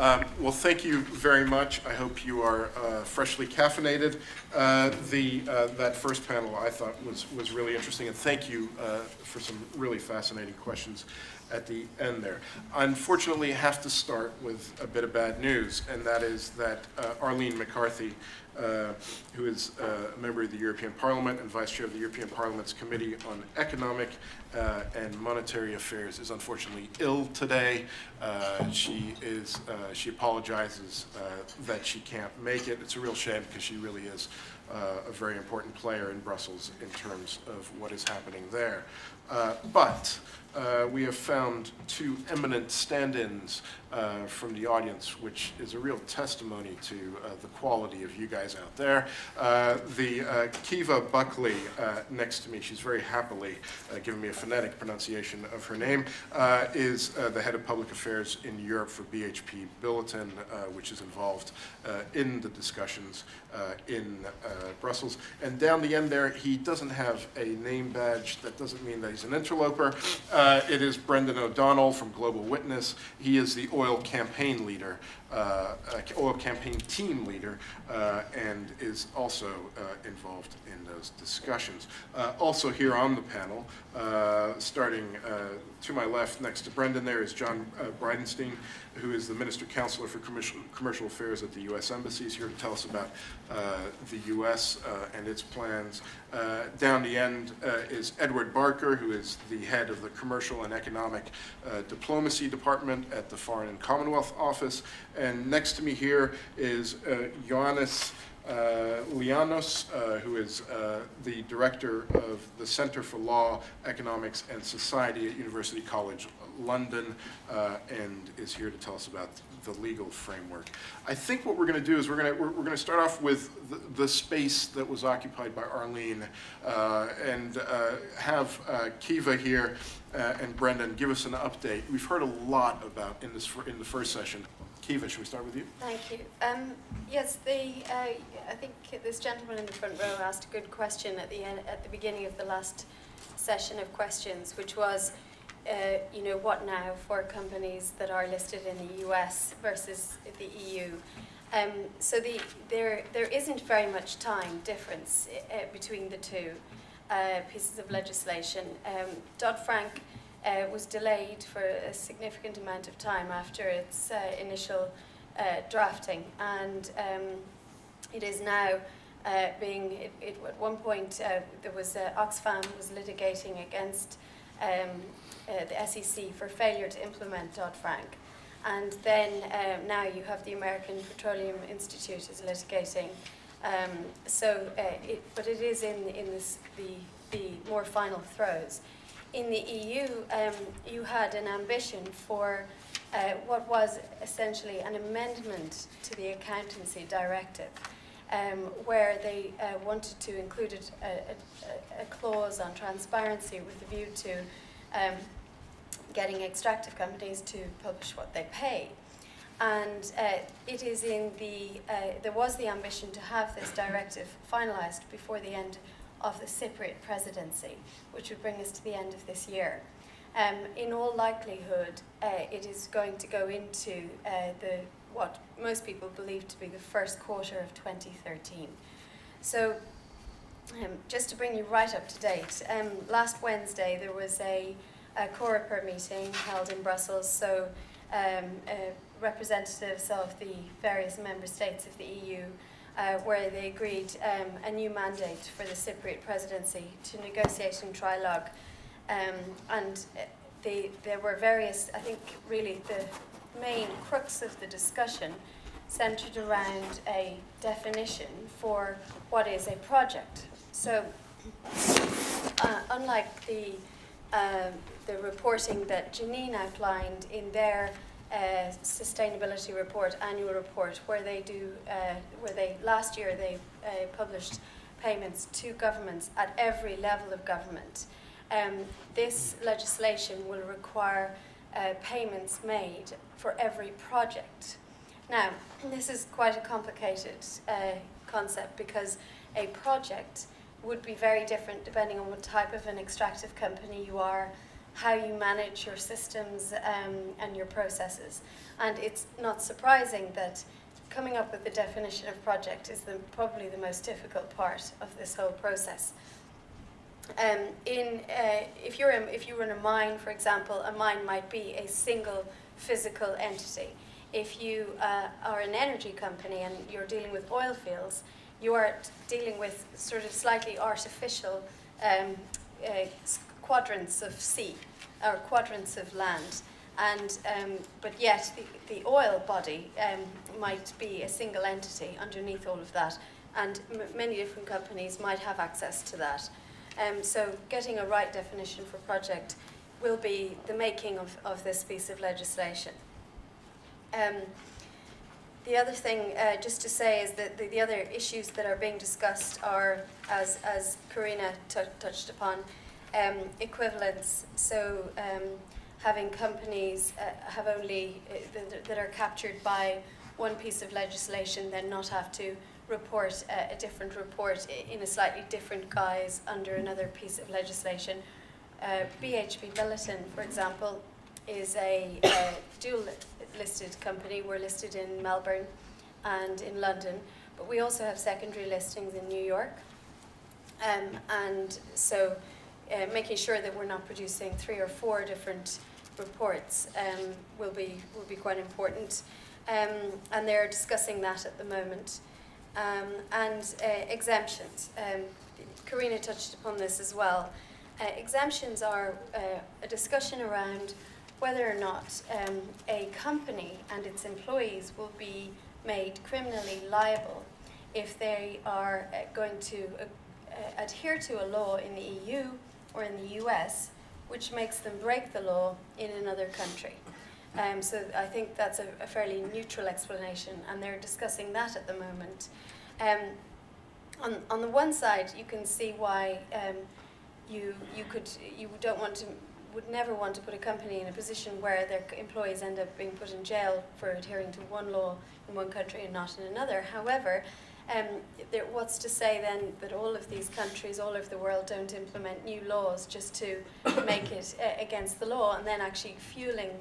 Well, thank you very much. I hope you are freshly caffeinated. That first panel I thought was really interesting, and thank you for some really fascinating questions at the end there. Unfortunately, I have to start with a bit of bad news, and that is that Arlene McCarthy, who is a member of the European Parliament and Vice Chair of the European Parliament's Committee on Economic and Monetary Affairs, is unfortunately ill today. She apologizes that she can't make it. It's a real shame because she really is a very important player in Brussels in terms of what is happening there. But we have found two eminent stand-ins from the audience, which is a real testimony to the quality of you guys out there. Kiva Buckley next to me, she's very happily giving me a phonetic pronunciation of her name, is the head of public affairs in Europe for BHP Billiton, which is involved in the discussions in Brussels. And down the end there, he doesn't have a name badge. That doesn't mean that he's an interloper. It is Brendan O'Donnell from Global Witness. He is the oil campaign leader, oil campaign team leader, and is also involved in those discussions. Also here on the panel, starting to my left next to Brendan there is John Bridenstine, who is the Minister Counselor for Commercial Affairs at the U.S. Embassy. He's here to tell us about the U.S. And its plans. Down the end is Edward Barker, who is the head of the Commercial and Economic Diplomacy Department at the Foreign and Commonwealth Office. And next to me here is Ioannis Lianos, who is the director of the Center for Law, Economics and Society at University College London, and is here to tell us about the legal framework. I think what we're going to do is we're going to start off with the space that was occupied by Arlene, and have Kiva here and Brendan give us an update. We've heard a lot about in the first session. Kiva, should we start with you? Thank you. Yes, I think this gentleman in the front row asked a good question at the beginning of the last session of questions, which was, what now for companies that are listed in the US versus the EU? So there isn't very much time difference between the two pieces of legislation. Dodd-Frank was delayed for a significant amount of time after its initial drafting, and it is now at one point there was Oxfam was litigating against the SEC for failure to implement Dodd-Frank, and then now you have the American Petroleum Institute is litigating. But it is in the more final throes. In the EU, you had an ambition for what was essentially an amendment to the Accountancy Directive, where they wanted to include a clause on transparency with a view to getting extractive companies to publish what they pay. And it is there was the ambition to have this directive finalised before the end of the Cypriot presidency, which would bring us to the end of this year. In all likelihood, it is going to go into what most people believe to be the first quarter of 2013. So just to bring you right up to date, last Wednesday there was a Coreper meeting held in Brussels, so representatives of the various member states of the EU where they agreed a new mandate for the Cypriot presidency to negotiate in trilogue. And there were various, I think really the main crux of the discussion centered around a definition for what is a project. So unlike the reporting that Janine outlined in their sustainability report, annual report, where last year they published payments to governments at every level of government. This legislation will require payments made for every project. Now, this is quite a complicated concept because a project would be very different depending on what type of an extractive company you are, how you manage your systems and your processes. And it's not surprising that coming up with the definition of project is probably the most difficult part of this whole process. If you run a mine, for example, a mine might be a single physical entity. If you are an energy company and you're dealing with oil fields, you are dealing with sort of slightly artificial quadrants of sea or quadrants of land. And but yet the oil body might be a single entity underneath all of that, and many different companies might have access to that. So getting a right definition for project will be the making of this piece of legislation. The other thing, just to say, is that the other issues that are being discussed are, as Karina touched upon, equivalence. So having companies have only that are captured by one piece of legislation, then not have to report a different report in a slightly different guise under another piece of legislation. BHP Billiton, for example, is a dual listed company. We're listed in Melbourne and in London, but we also have secondary listings in New York. And so making sure that we're not producing 3 or 4 different reports will be quite important. And they're discussing that at the moment. And exemptions. Karina touched upon this as well. Exemptions are a discussion around whether or not a company and its employees will be made criminally liable if they are going to adhere to a law in the EU or in the US which makes them break the law in another country. So I think that's a fairly neutral explanation, and they're discussing that at the moment. On the one side, you can see why you would never want to put a company in a position where their employees end up being put in jail for adhering to one law in one country and not in another. However, what's to say then that all of these countries all over the world don't implement new laws just to make it against the law and then actually fueling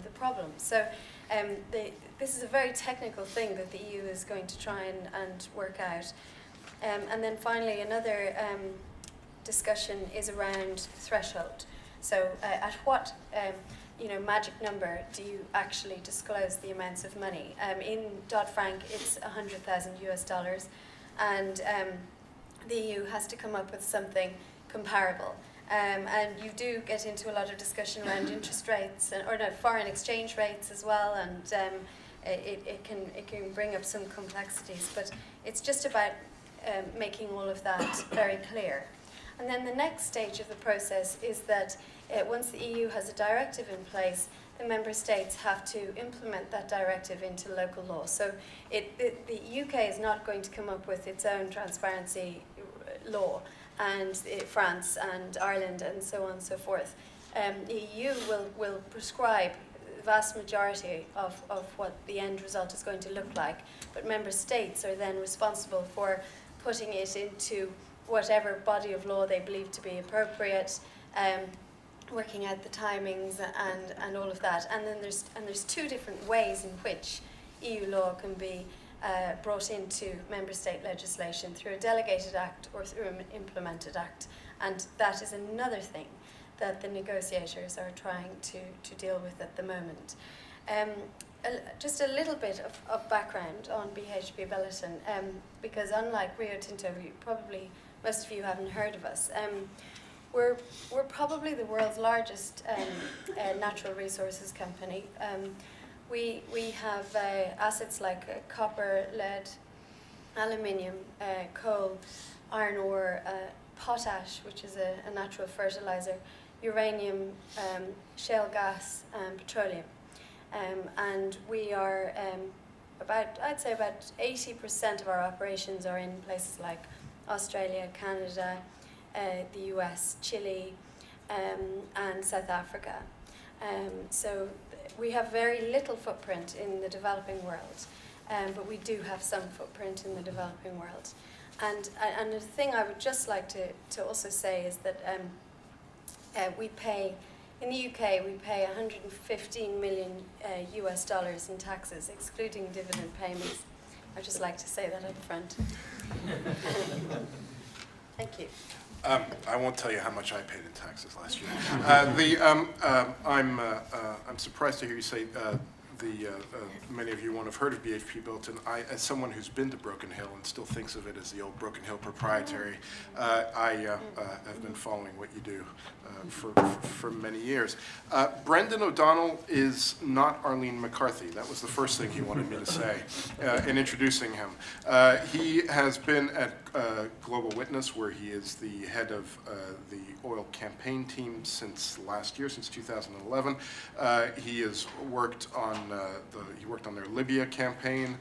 the problem? So this is a very technical thing that the EU is going to try and work out. And then finally, another discussion is around threshold. So at what magic number do you actually disclose the amounts of money? In Dodd-Frank, it's $100,000 US, and the EU has to come up with something comparable. And you do get into a lot of discussion around interest rates, foreign exchange rates as well, and it can bring up some complexities. But it's just about making all of that very clear. And then the next stage of the process is that once the EU has a directive in place, the member states have to implement that directive into local law. So the UK is not going to come up with its own transparency law, and France and Ireland and so on and so forth. The EU will prescribe the vast majority of what the end result is going to look like, but member states are then responsible for putting it into whatever body of law they believe to be appropriate, working out the timings and all of that. And then there's 2 different ways in which EU law can be brought into member state legislation, through a delegated act or through an implemented act. And that is another thing that the negotiators are trying to deal with at the moment. Just a little bit of background on BHP Billiton, because unlike Rio Tinto, most of you haven't heard of us. We're probably the world's largest natural resources company. We have assets like copper, lead, aluminium, coal, iron ore, potash, which is a natural fertilizer, uranium, shale gas, and petroleum. And we are I'd say about 80% of our operations are in places like Australia, Canada, the US, Chile, and South Africa. So we have very little footprint in the developing world, but we do have some footprint in the developing world. And the thing I would just like to also say is that we pay In the UK, we pay 115 million US dollars in taxes, excluding dividend payments. I'd just like to say that up front. Thank you. I won't tell you how much I paid in taxes last year. I'm surprised to hear you say many of you won't have heard of BHP Billiton. As someone who's been to Broken Hill and still thinks of it as the old Broken Hill Proprietary, I have been following what you do for many years. Brendan O'Donnell is not Arlene McCarthy. That was the first thing he wanted me to say in introducing him. He has been at Global Witness, where he is the head of the oil campaign team since last year, since 2011. He has worked on their Libya campaign.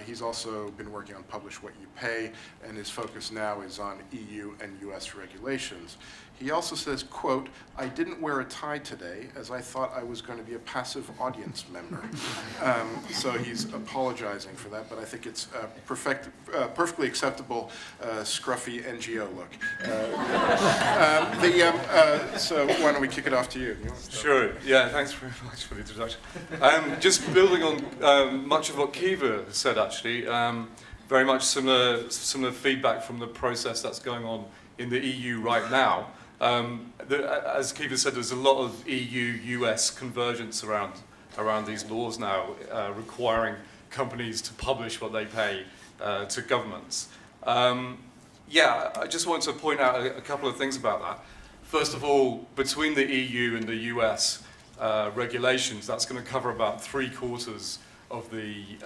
He's also been working on Publish What You Pay, and his focus now is on EU and US regulations. He also says, quote, "I didn't wear a tie today as I thought I was going to be a passive audience member." So he's apologizing for that, but I think it's a perfectly acceptable scruffy NGO look. So why don't we kick it off to you? Sure. Yeah, thanks very much for the introduction. Just building on much of what Kiva said, actually, very much similar feedback from the process that's going on in the EU right now. As Kiva said, there's a lot of EU-US convergence around these laws now, requiring companies to publish what they pay to governments. Yeah, I just want to point out a couple of things about that. First of all, between the EU and the US regulations, that's going to cover about 3/4 of the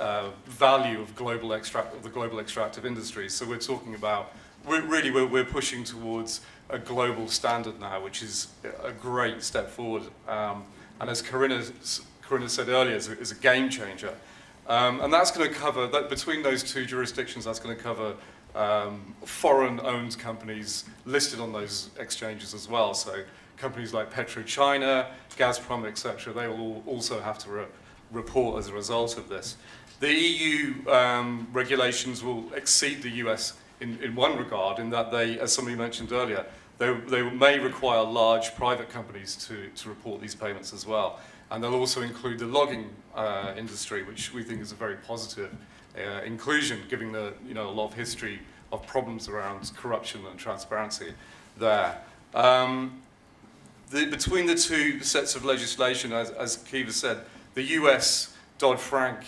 value of the global extractive industry. So we're talking about, we're pushing towards a global standard now, which is a great step forward. And as Corinna said earlier, is a game changer. And that's going to cover, between those two jurisdictions, that's going to cover foreign-owned companies listed on those exchanges as well. So companies like PetroChina, Gazprom, etc., they will also have to report as a result of this. The EU regulations will exceed the US in one regard, in that they, as somebody mentioned earlier, they may require large private companies to report these payments as well. And they'll also include the logging industry, which we think is a very positive inclusion, given a lot of history of problems around corruption and transparency there. Between the two sets of legislation, as Kiva said, the US Dodd-Frank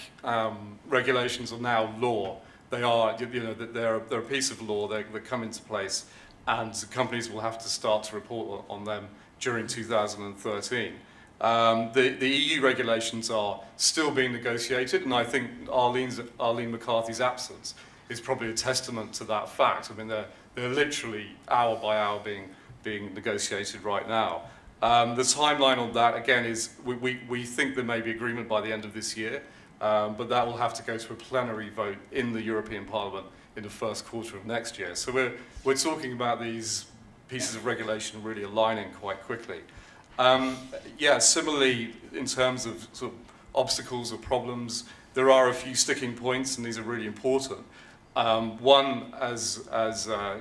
regulations are now law. They are, they're a piece of law. They come into place, and companies will have to start to report on them during 2013. The EU regulations are still being negotiated, and I think Arlene McCarthy's absence is probably a testament to that fact. I mean, they're literally hour by hour being negotiated right now. The timeline on that, again, is we think there may be agreement by the end of this year, but that will have to go to a plenary vote in the European Parliament in the first quarter of next year. So we're talking about these pieces of regulation really aligning quite quickly. Yeah, similarly, in terms of sort of obstacles or problems, there are a few sticking points, and these are really important. One, as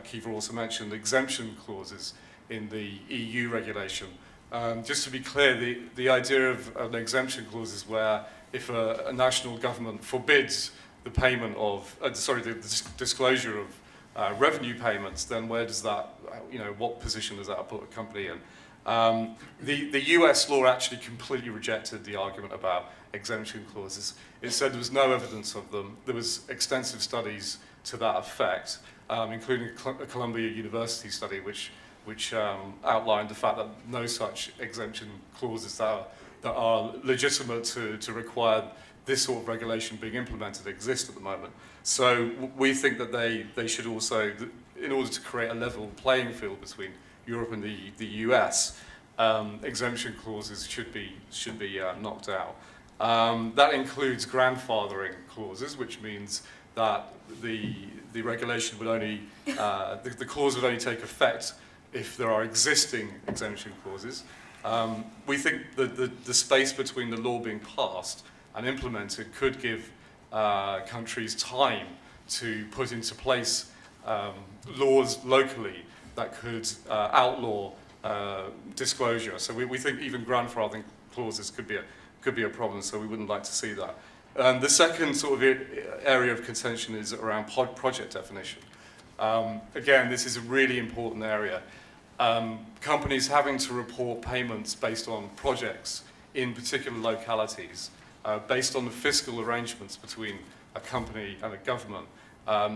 Kiva also mentioned, exemption clauses in the EU regulation. Just to be clear, the idea of an exemption clause is where if a national government forbids the payment of, the disclosure of revenue payments, then where does that, what position does that put a company in? The US law actually completely rejected the argument about exemption clauses. It said there was no evidence of them. There was extensive studies to that effect, including a Columbia University study, which outlined the fact that no such exemption clauses that are legitimate to require this sort of regulation being implemented exist at the moment. So we think that they should also, in order to create a level playing field between Europe and the US, exemption clauses should be knocked out. That includes grandfathering clauses, which means that the regulation would only, the clause would only take effect if there are existing exemption clauses. We think that the space between the law being passed and implemented could give countries time to put into place laws locally that could outlaw disclosure. So we think even grandfathering clauses could be a problem, so we wouldn't like to see that. The second sort of area of contention is around project definition. Again, this is a really important area. Companies having to report payments based on projects in particular localities, based on the fiscal arrangements between a company and a government.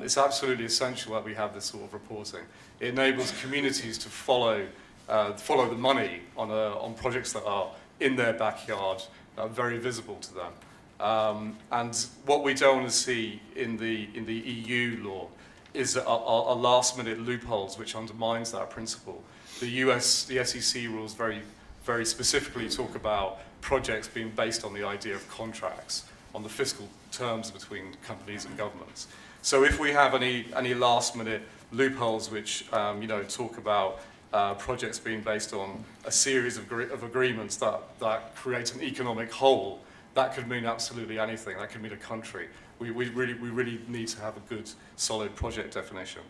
It's absolutely essential that we have this sort of reporting. It enables communities to follow the money on projects that are in their backyard, very visible to them. And what we don't want to see in the EU law is a last-minute loopholes which undermines that principle. The SEC rules very specifically talk about projects being based on the idea of contracts, on the fiscal terms between companies and governments. So if we have any last-minute loopholes which talk about projects being based on a series of agreements that create an economic whole, that could mean absolutely anything. That could mean a country. We really need to have a good, solid project definition.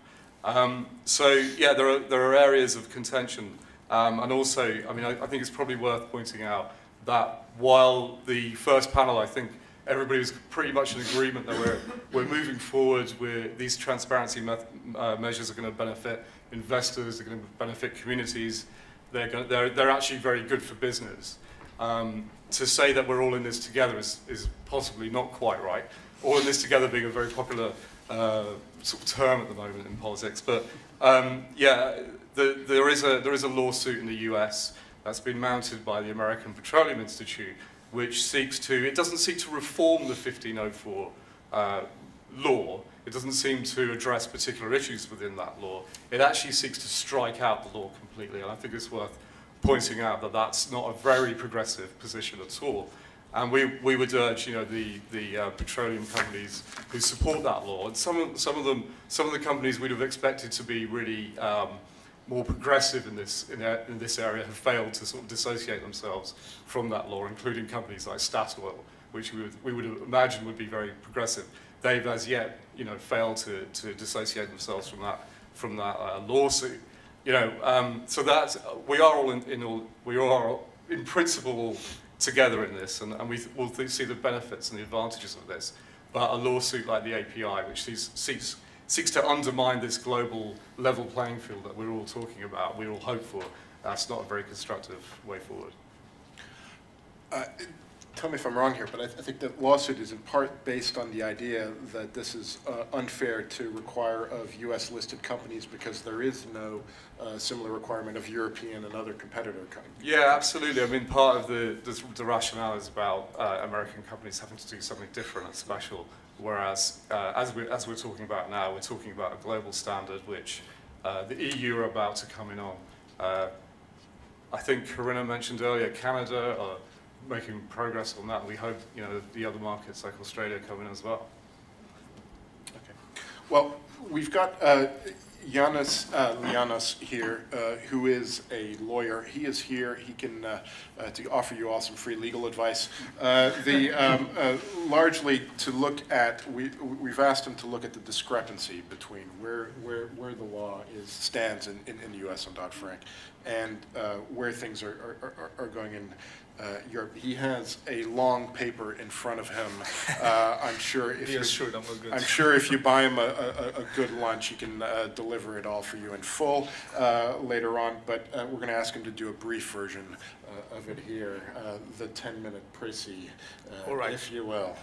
So yeah, there are areas of contention, and also, I mean, I think it's probably worth pointing out that while the first panel, I think everybody was pretty much in agreement that we're moving forward. These transparency measures are going to benefit investors. They're going to benefit communities. They're actually very good for business. To say that we're all in this together is possibly not quite right. All in this together being a very popular sort of term at the moment in politics, but yeah, there is a lawsuit in the US that's been mounted by the American Petroleum Institute, which doesn't seek to reform the 1504 law. It doesn't seem to address particular issues within that law. It actually seeks to strike out the law completely, and I think it's worth pointing out that that's not a very progressive position at all. And we would urge, the petroleum companies who support that law, and some of the companies we'd have expected to be really more progressive in this area have failed to sort of dissociate themselves from that law, including companies like Statoil, which we would imagine would be very progressive. They've as yet, failed to dissociate themselves from that lawsuit. So that we are in principle together in this, and we'll see the benefits and the advantages of this. But a lawsuit like the API, which seeks to undermine this global level playing field that we're all talking about, we all hope for, that's not a very constructive way forward. Tell me if I'm wrong here, but I think the lawsuit is in part based on the idea that this is unfair to require of US-listed companies because there is no similar requirement of European and other competitor companies. Yeah, absolutely. I mean, part of the rationale is about American companies having to do something different and special, whereas as we're talking about now, we're talking about a global standard which the EU are about to come in on. I think Corinna mentioned earlier Canada are making progress on that. We hope the other markets like Australia come in as well. Okay. Well, we've got Yanis Lianos here, who is a lawyer. He is here. He can to offer you all some free legal advice. Largely to look at, we've asked him to look at the discrepancy between where the law stands in the U.S. on Dodd-Frank and where things are going in Europe. He has a long paper in front of him. I'm sure if you buy him a good lunch, he can deliver it all for you in full later on. But we're going to ask him to do a brief version of it here, the 10-minute précis, if you will.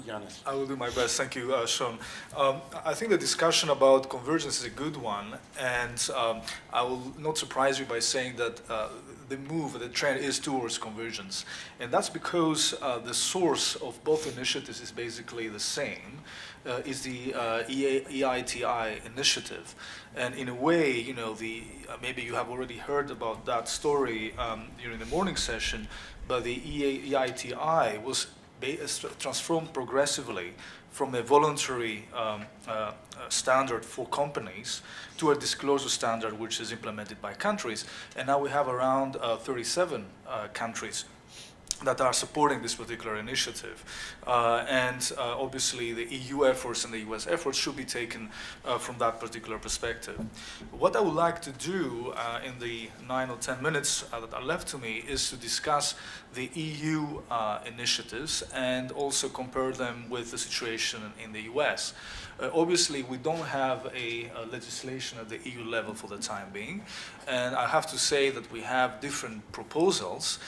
Yanis. I will do my best. Thank you, Shawn. I think the discussion about convergence is a good one, and I will not surprise you by saying that the trend is towards convergence. And that's because the source of both initiatives is basically the same, is the EITI initiative. And in a way, maybe you have already heard about that story during the morning session, but the EITI was transformed progressively from a voluntary standard for companies to a disclosure standard which is implemented by countries. And now we have around 37 countries that are supporting this particular initiative. Obviously the EU efforts and the US efforts should be taken from that particular perspective. What I would like to do in the 9 or 10 minutes that are left to me is to discuss the EU initiatives and also compare them with the situation in the US. Obviously, we don't have a legislation at the EU level for the time being, and I have to say that we have different proposals.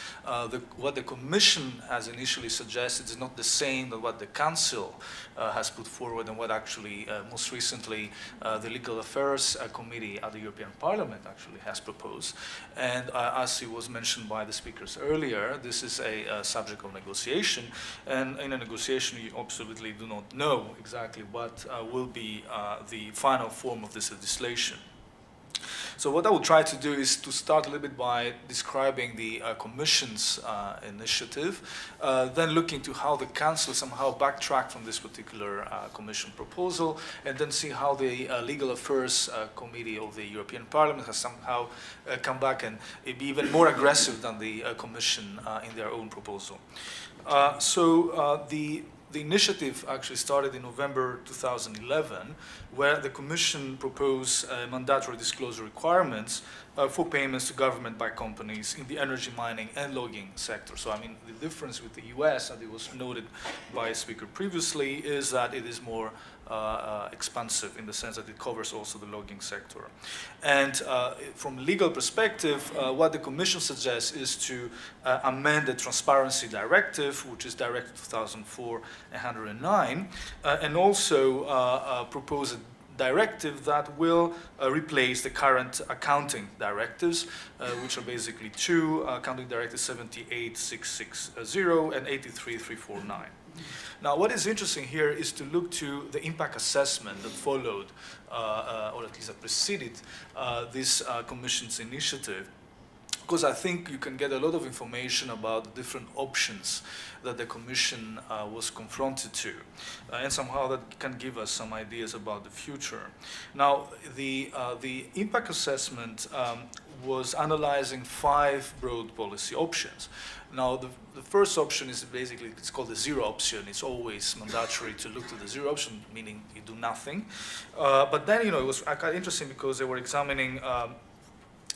What the Commission has initially suggested is not the same as what the Council has put forward and what actually most recently the Legal Affairs Committee at the European Parliament actually has proposed. And as it was mentioned by the speakers earlier, this is a subject of negotiation, and in a negotiation you absolutely do not know exactly what will be the final form of this legislation. So what I will try to do is to start a little bit by describing the Commission's initiative, then look into how the Council somehow backtracked from this particular Commission proposal, and then see how the Legal Affairs Committee of the European Parliament has somehow come back and be even more aggressive than the Commission in their own proposal. The initiative actually started in November 2011, where the Commission proposed mandatory disclosure requirements for payments to government by companies in the energy, mining, and logging sector. So, I mean, the difference with the US, as it was noted by a speaker previously, is that it is more expansive in the sense that it covers also the logging sector. And from a legal perspective, what the Commission suggests is to amend the Transparency Directive, which is Directive 2004/109, and also propose a directive that will replace the current accounting directives, which are basically two, accounting directives 78660 and 83349. Now, what is interesting here is to look to the impact assessment that followed, or at least that preceded this Commission's initiative, because I think you can get a lot of information about the different options that the Commission was confronted to, and somehow that can give us some ideas about the future. Now, the impact assessment was analyzing 5 broad policy options. Now, the first option is basically, it's called the zero option. It's always mandatory to look to the zero option, meaning you do nothing. But then, it was kind of interesting because they were examining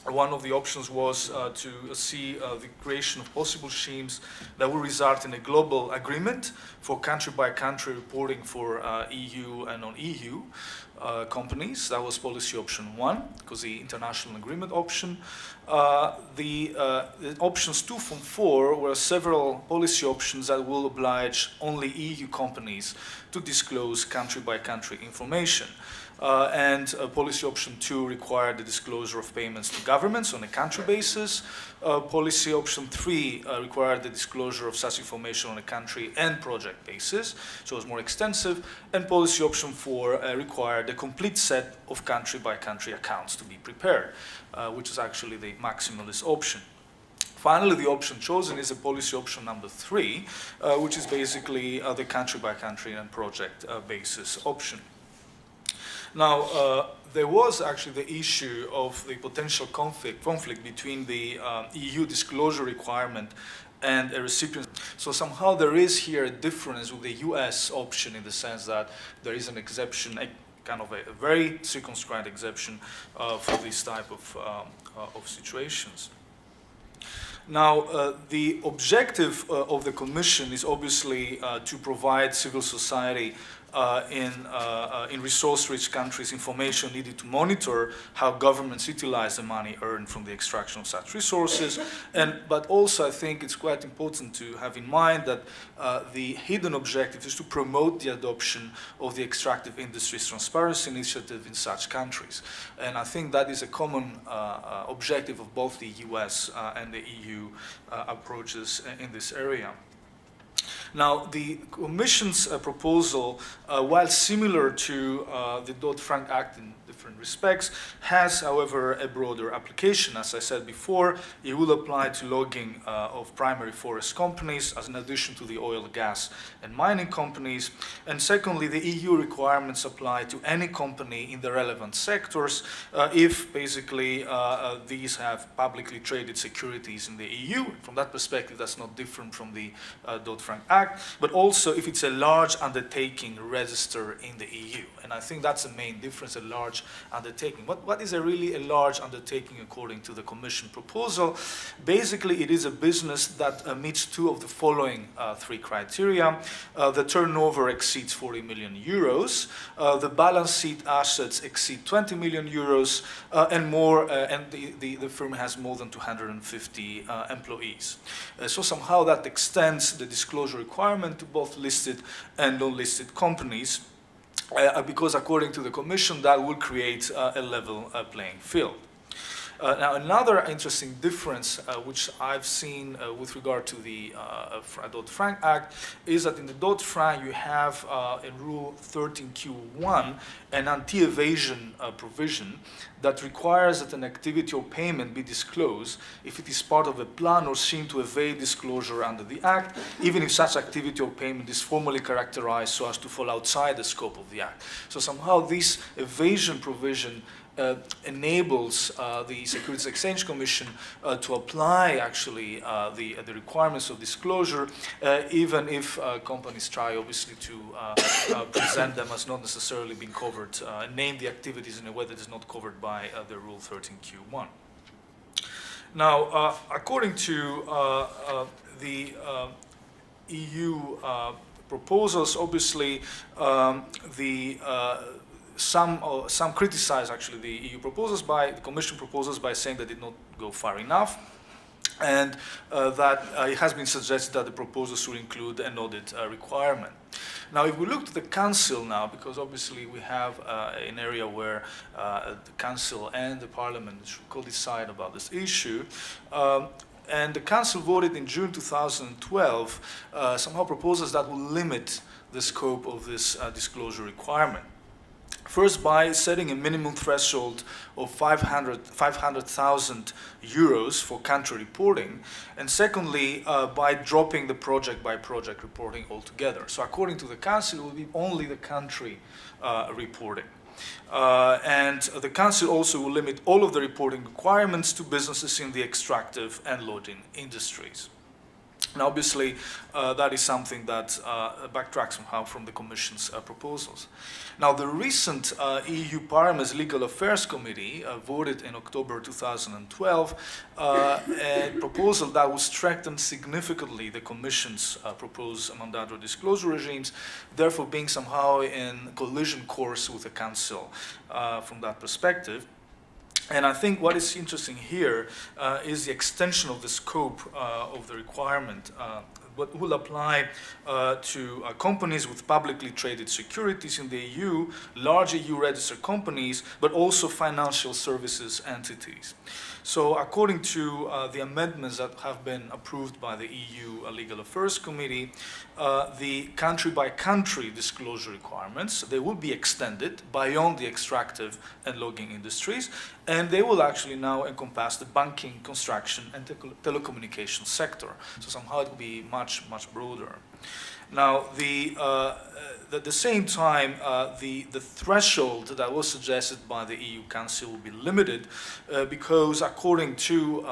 one of the options was to see the creation of possible schemes that will result in a global agreement for country-by-country reporting for EU and non-EU companies. That was policy option 1, because the international agreement option. The options 2 from 4 were several policy options that will oblige only EU companies to disclose country-by-country information. Policy option 2 required the disclosure of payments to governments on a country basis. Policy option 3 required the disclosure of such information on a country and project basis, so it was more extensive. And policy option 4 required a complete set of country-by-country accounts to be prepared, which is actually the maximalist option. Finally, the option chosen is a policy option number 3, which is basically the country-by-country and project basis option. Now, there was actually the issue of the potential conflict between the EU disclosure requirement and a recipient. So somehow there is here a difference with the US option in the sense that there is an exception, kind of a very circumscribed exception for this type of situations. Now, the objective of the Commission is obviously to provide civil society in resource-rich countries information needed to monitor how governments utilize the money earned from the extraction of such resources. But also, I think it's quite important to have in mind that the hidden objective is to promote the adoption of the extractive industries transparency initiative in such countries. And I think that is a common objective of both the US and the EU approaches in this area. Now, the Commission's proposal, while similar to the Dodd-Frank Act in different respects, has, however, a broader application. As I said before, it will apply to logging of primary forest companies, as an addition to the oil, gas, and mining companies. And secondly, the EU requirements apply to any company in the relevant sectors if basically these have publicly traded securities in the EU. From that perspective, that's not different from the Dodd-Frank Act, but also if it's a large undertaking registered in the EU. And I think that's the main difference, a large undertaking. What is really a large undertaking according to the Commission proposal? Basically, it is a business that meets two of the following three criteria. The turnover exceeds 40 million euros, the balance sheet assets exceed 20 million euros, and more, and the firm has more than 250 employees. So somehow that extends the disclosure requirement to both listed and non-listed companies, because according to the Commission, that will create a level playing field. Now, another interesting difference which I've seen with regard to the Dodd-Frank Act is that in the Dodd-Frank you have in Rule 13Q1 an anti-evasion provision that requires that an activity or payment be disclosed if it is part of a plan or seen to evade disclosure under the Act, even if such activity or payment is formally characterized so as to fall outside the scope of the Act. So somehow this evasion provision enables the Securities Exchange Commission to apply actually the requirements of disclosure, even if companies try obviously to present them as not necessarily being covered, name the activities in a way that is not covered by the Rule 13Q1. Now, according to the EU proposals, obviously some criticize actually the EU proposals the Commission proposals by saying that they did not go far enough, and that it has been suggested that the proposal should include an audit requirement. Now, if we look to the Council now, because obviously we have an area where the Council and the Parliament should co-decide about this issue, and the Council voted in June 2012 somehow proposals that will limit the scope of this disclosure requirement. First, by setting a minimum threshold of 500,000 euros for country reporting, and secondly, by dropping the project-by-project reporting altogether. So according to the Council, it will be only the country reporting. And the Council also will limit all of the reporting requirements to businesses in the extractive and logging industries. Now, obviously, that is something that backtracks somehow from the Commission's proposals. Now, the recent EU Parliament's Legal Affairs Committee voted in October 2012 a proposal that will strengthen significantly the Commission's proposed mandatory disclosure regimes, therefore being somehow in collision course with the Council from that perspective. And I think what is interesting here is the extension of the scope of the requirement, what will apply to companies with publicly traded securities in the EU, large EU-registered companies, but also financial services entities. So according to the amendments that have been approved by the EU Legal Affairs Committee, the country-by-country disclosure requirements, they will be extended beyond the extractive and logging industries, and they will actually now encompass the banking, construction, and telecommunications sector. So somehow it will be much, much broader. Now, at the same time, the threshold that was suggested by the EU Council will be limited because according to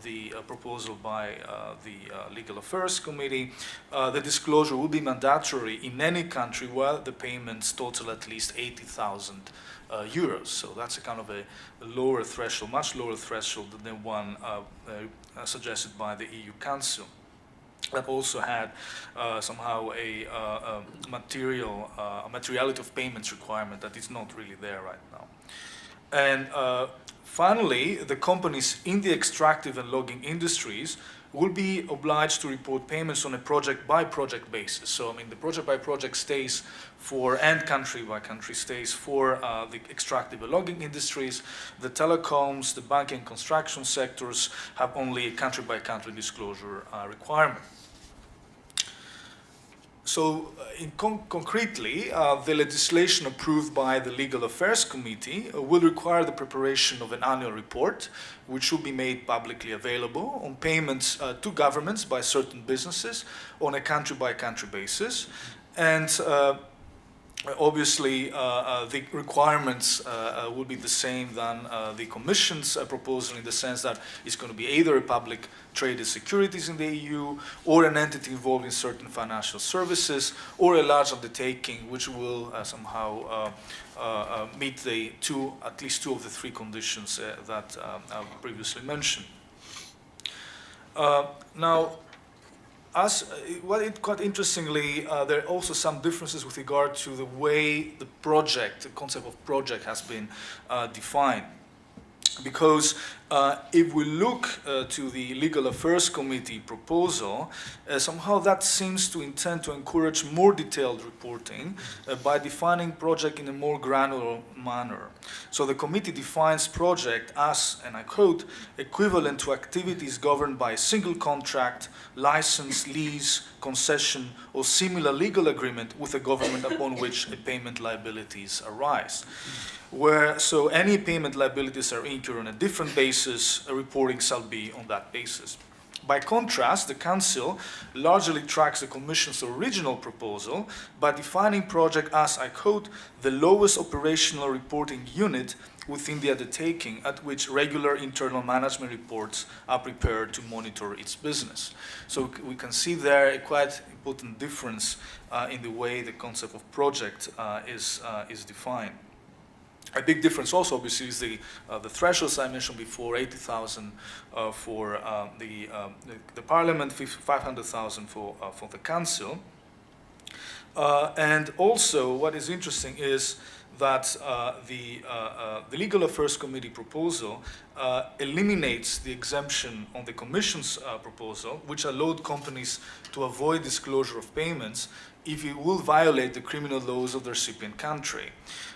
the proposal by the Legal Affairs Committee, the disclosure will be mandatory in any country where the payments total at least 80,000 euros. So that's a kind of a lower threshold, much lower threshold than the one suggested by the EU Council. That also had somehow a materiality of payments requirement that is not really there right now. And finally, the companies in the extractive and logging industries will be obliged to report payments on a project-by-project basis. So, I mean, the project-by-project stays for, and country-by-country stays for the extractive and logging industries. The telecoms, the banking and construction sectors have only a country-by-country disclosure requirement. So, concretely, the legislation approved by the Legal Affairs Committee will require the preparation of an annual report, which will be made publicly available on payments to governments by certain businesses on a country-by-country basis. And obviously, the requirements will be the same than the Commission's proposal, in the sense that it's going to be either a public traded securities in the EU, or an entity involved in certain financial services, or a large undertaking which will somehow meet at least two of the three conditions that I previously mentioned. Now, quite interestingly, there are also some differences with regard to the way the concept of project has been defined. Because if we look to the Legal Affairs Committee proposal, somehow that seems to intend to encourage more detailed reporting by defining project in a more granular manner. So the committee defines project as, and I quote, equivalent to activities governed by a single contract, license, lease, concession, or similar legal agreement with a government upon which a payment liabilities arise. So any payment liabilities are incurred on a different basis, a reporting shall be on that basis. By contrast, the Council largely tracks the Commission's original proposal by defining project as, I quote, the lowest operational reporting unit within the undertaking at which regular internal management reports are prepared to monitor its business. So we can see there a quite important difference in the way the concept of project is defined. A big difference also, obviously, is the thresholds I mentioned before: 80,000 for the Parliament, 500,000 for the Council. And also, what is interesting is that the Legal Affairs Committee proposal eliminates the exemption on the Commission's proposal, which allowed companies to avoid disclosure of payments if it will violate the criminal laws of the recipient country.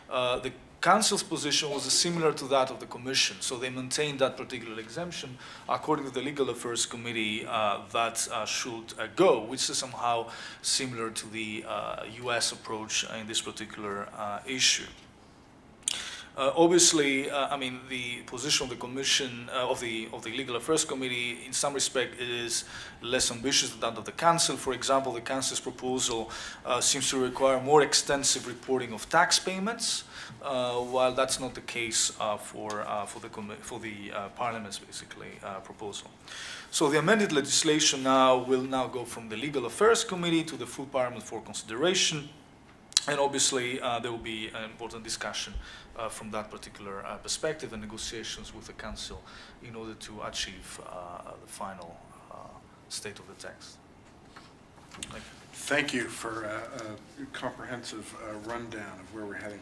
The Council's position was similar to that of the Commission, so they maintained that particular exemption. According to the Legal Affairs Committee, that should go, which is somehow similar to the US approach in this particular issue. Obviously, I mean, the position of the Commission, of the Legal Affairs Committee, in some respect, is less ambitious than that of the Council. For example, the Council's proposal seems to require more extensive reporting of tax payments, while that's not the case for the Parliament's basically proposal. So the amended legislation will now go from the Legal Affairs Committee to the full Parliament for consideration. And obviously, there will be an important discussion from that particular perspective and negotiations with the Council in order to achieve the final state of the text. Thank you. Thank you for a comprehensive rundown of where we're heading.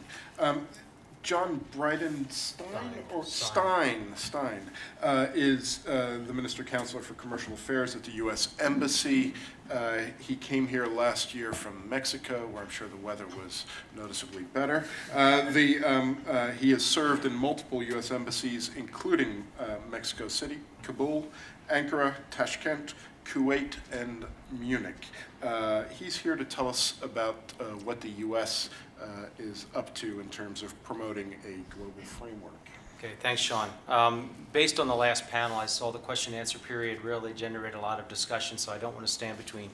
John Bridenstine is the Minister Counselor for Commercial Affairs at the U.S. Embassy. He came here last year from Mexico, where I'm sure the weather was noticeably better. He has served in multiple U.S. embassies, including Mexico City, Kabul, Ankara, Tashkent, Kuwait, and Munich. He's here to tell us about what the U.S. Is up to in terms of promoting a global framework. Okay, thanks, Shawn. Based on the last panel, I saw the question and answer period really generated a lot of discussion, so I don't want to stand between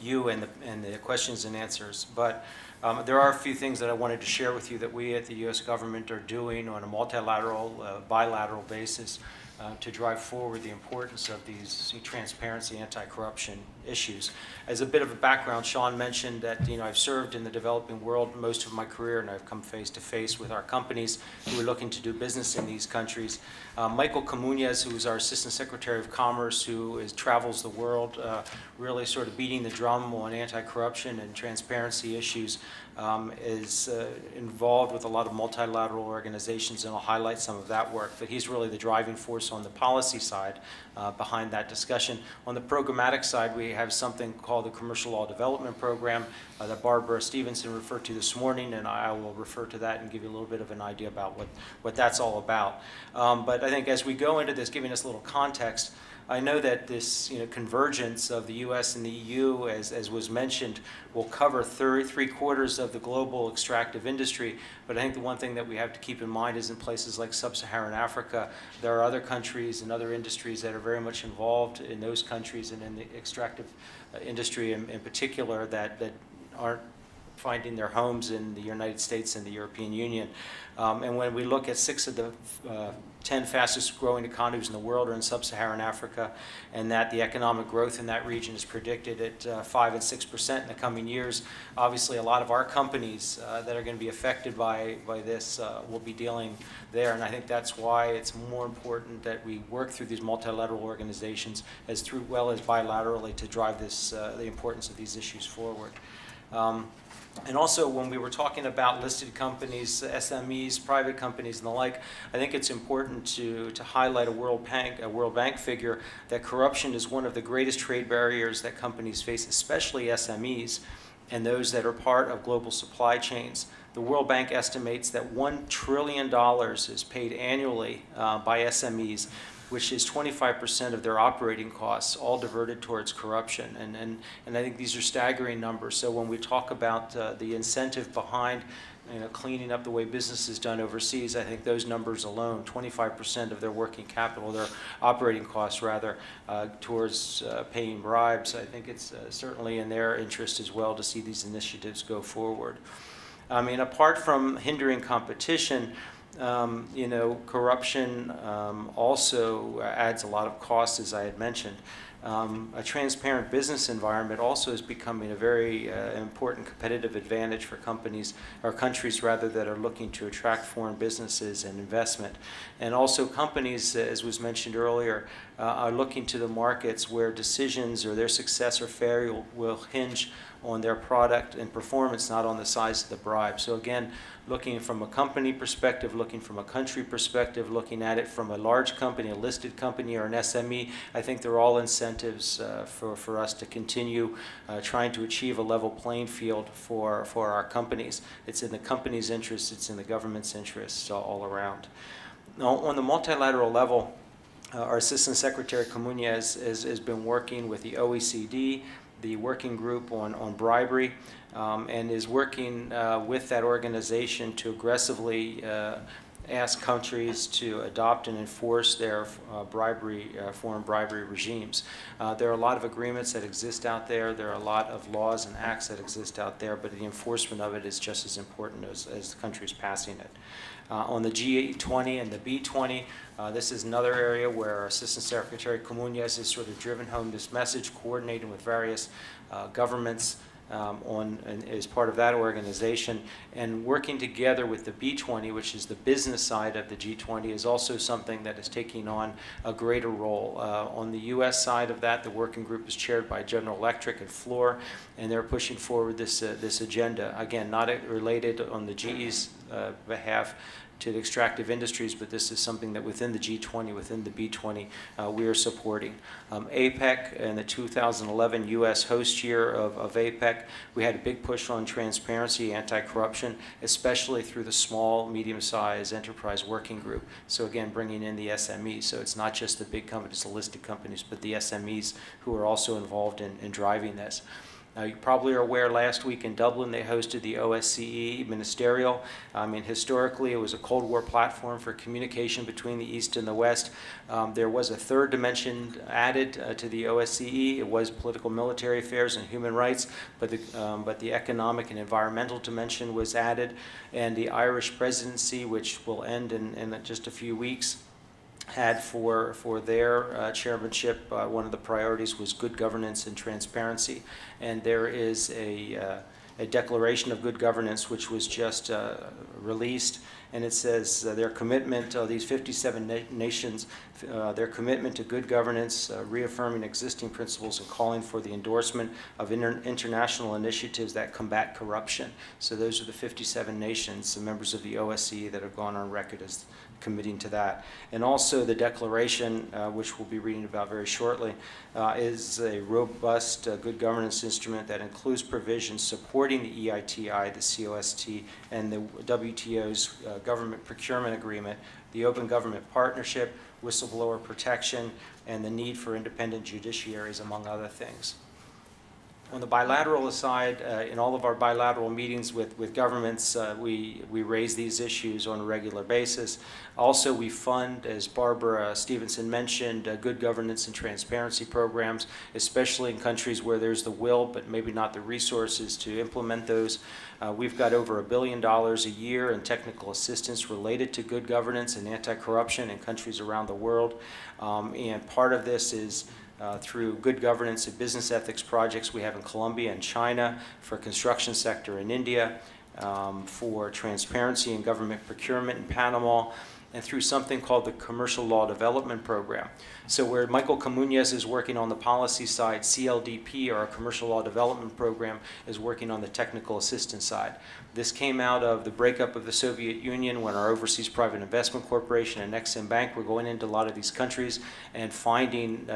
you and the questions and answers. But there are a few things that I wanted to share with you that we at the U.S. government are doing on a multilateral, bilateral basis to drive forward the importance of these transparency, anti-corruption issues. As a bit of a background, Shawn mentioned that I've served in the developing world most of my career, and I've come face to face with our companies who are looking to do business in these countries. Michael Camuñez, who is our Assistant Secretary of Commerce, who travels the world, really sort of beating the drum on anti-corruption and transparency issues, is involved with a lot of multilateral organizations, and I'll highlight some of that work. But he's really the driving force on the policy side behind that discussion. On the programmatic side, we have something called the Commercial Law Development Program that Barbara Stephenson referred to this morning, and I will refer to that and give you a little bit of an idea about what that's all about. But I think as we go into this, giving us a little context, I know that this convergence of the U.S. and the EU, as was mentioned, will cover 3/4 of the global extractive industry. But I think the one thing that we have to keep in mind is in places like sub-Saharan Africa, there are other countries and other industries that are very much involved in those countries and in the extractive industry in particular that aren't finding their homes in the United States and the European Union. And when we look at 6 of the 10 fastest growing economies in the world are in sub-Saharan Africa, and that the economic growth in that region is predicted at 5 and 6% in the coming years. Obviously, a lot of our companies that are going to be affected by this will be dealing there, and I think that's why it's more important that we work through these multilateral organizations as well as bilaterally to drive this, the importance of these issues forward. And also, when we were talking about listed companies, SMEs, private companies, and the like, I think it's important to highlight a World Bank figure that corruption is one of the greatest trade barriers that companies face, especially SMEs and those that are part of global supply chains. The World Bank estimates that $1 trillion is paid annually by SMEs, which is 25% of their operating costs, all diverted towards corruption. And I think these are staggering numbers. So when we talk about the incentive behind cleaning up the way business is done overseas, I think those numbers alone, 25% of their working capital, their operating costs rather, towards paying bribes, I think it's certainly in their interest as well to see these initiatives go forward. I mean, apart from hindering competition, corruption also adds a lot of costs, as I had mentioned. A transparent business environment also is becoming a very important competitive advantage for companies, or countries rather, that are looking to attract foreign businesses and investment. And also companies, as was mentioned earlier, are looking to the markets where decisions or their success or failure will hinge on their product and performance, not on the size of the bribe. So again, looking from a company perspective, looking from a country perspective, looking at it from a large company, a listed company, or an SME, I think they're all incentives for us to continue trying to achieve a level playing field for our companies. It's in the company's interest, it's in the government's interest all around. Now, on the multilateral level, our Assistant Secretary Kamunya has been working with the OECD, the working group on bribery, and is working with that organization to aggressively ask countries to adopt and enforce their foreign bribery regimes. There are a lot of agreements that exist out there. There are a lot of laws and acts that exist out there, but the enforcement of it is just as important as the countries passing it. On the G20 and the B20, this is another area where Assistant Secretary Kamunya has sort of driven home this message, coordinating with various governments as part of that organization, and working together with the B20, which is the business side of the G20, is also something that is taking on a greater role. On the U.S. side of that, the working group is chaired by General Electric and Fluor, and they're pushing forward this agenda. Again, not related on the GE's behalf to the extractive industries, but this is something that within the G20, within the B20, we are supporting. APEC, in the 2011 U.S. host year of APEC, we had a big push on transparency, anti-corruption, especially through the small, medium-sized enterprise working group. So again, bringing in the SMEs. So it's not just the big companies, the listed companies, but the SMEs who are also involved in driving this. Now, you probably are aware last week in Dublin they hosted the OSCE Ministerial. I mean, historically it was a Cold War platform for communication between the East and the West. There was a third dimension added to the OSCE. It was political military affairs and human rights, but the economic and environmental dimension was added. And the Irish presidency, which will end in just a few weeks, had for their chairmanship, one of the priorities was good governance and transparency. And there is a declaration of good governance which was just released, and it says their commitment, these 57 nations, their commitment to good governance, reaffirming existing principles and calling for the endorsement of international initiatives that combat corruption. So those are the 57 nations, the members of the OSCE, that have gone on record as committing to that. And also the declaration, which we'll be reading about very shortly, is a robust good governance instrument that includes provisions supporting the EITI, the COST, and the WTO's government procurement agreement, the Open Government Partnership, whistleblower protection, and the need for independent judiciaries, among other things. On the bilateral side, in all of our bilateral meetings with governments, we raise these issues on a regular basis. Also, we fund, as Barbara Stephenson mentioned, good governance and transparency programs, especially in countries where there's the will but maybe not the resources to implement those. We've got over $1 billion a year in technical assistance related to good governance and anti-corruption in countries around the world. And part of this is through good governance and business ethics projects we have in Colombia and China, for construction sector in India, for transparency in government procurement in Panama, and through something called the Commercial Law Development Program. So where Michael Camuñez is working on the policy side, CLDP, our Commercial Law Development Program, is working on the technical assistance side. This came out of the breakup of the Soviet Union when our Overseas Private Investment Corporation and Exim Bank were going into a lot of these countries and finding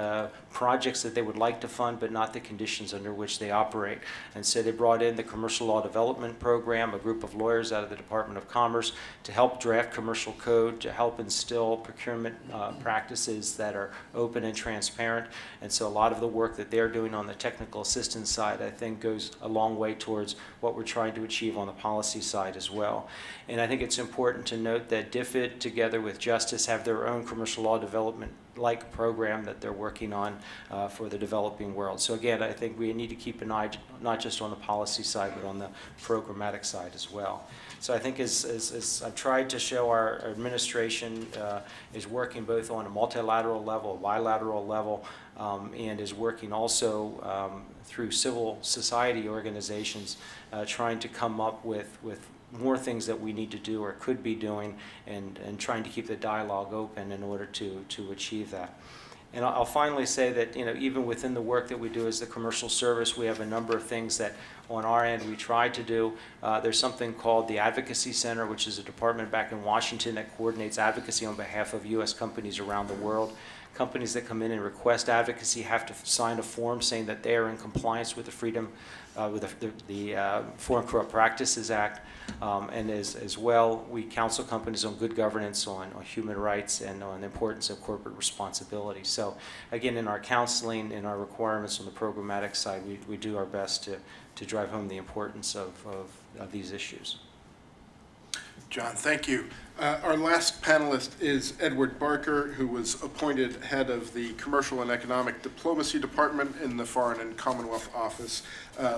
projects that they would like to fund but not the conditions under which they operate. And so they brought in the Commercial Law Development Program, a group of lawyers out of the Department of Commerce, to help draft commercial code, to help instill procurement practices that are open and transparent. And so a lot of the work that they're doing on the technical assistance side, I think, goes a long way towards what we're trying to achieve on the policy side as well. And I think it's important to note that DFID, together with Justice, have their own commercial law development program that they're working on for the developing world. So again, I think we need to keep an eye not just on the policy side, but on the programmatic side as well. So I think as I've tried to show, our administration is working both on a multilateral level, a bilateral level, and is working also through civil society organizations, trying to come up with more things that we need to do or could be doing, and trying to keep the dialogue open in order to achieve that. And I'll finally say that, even within the work that we do as the commercial service, we have a number of things that on our end we try to do. There's something called the Advocacy Center, which is a department back in Washington that coordinates advocacy on behalf of U.S. companies around the world. Companies that come in and request advocacy have to sign a form saying that they are in compliance with the Foreign Corrupt Practices Act. And as well, we counsel companies on good governance, on human rights, and on the importance of corporate responsibility. So again, in our counseling, in our requirements on the programmatic side, we do our best to drive home the importance of these issues. John, thank you. Our last panelist is Edward Barker, who was appointed head of the Commercial and Economic Diplomacy Department in the Foreign and Commonwealth Office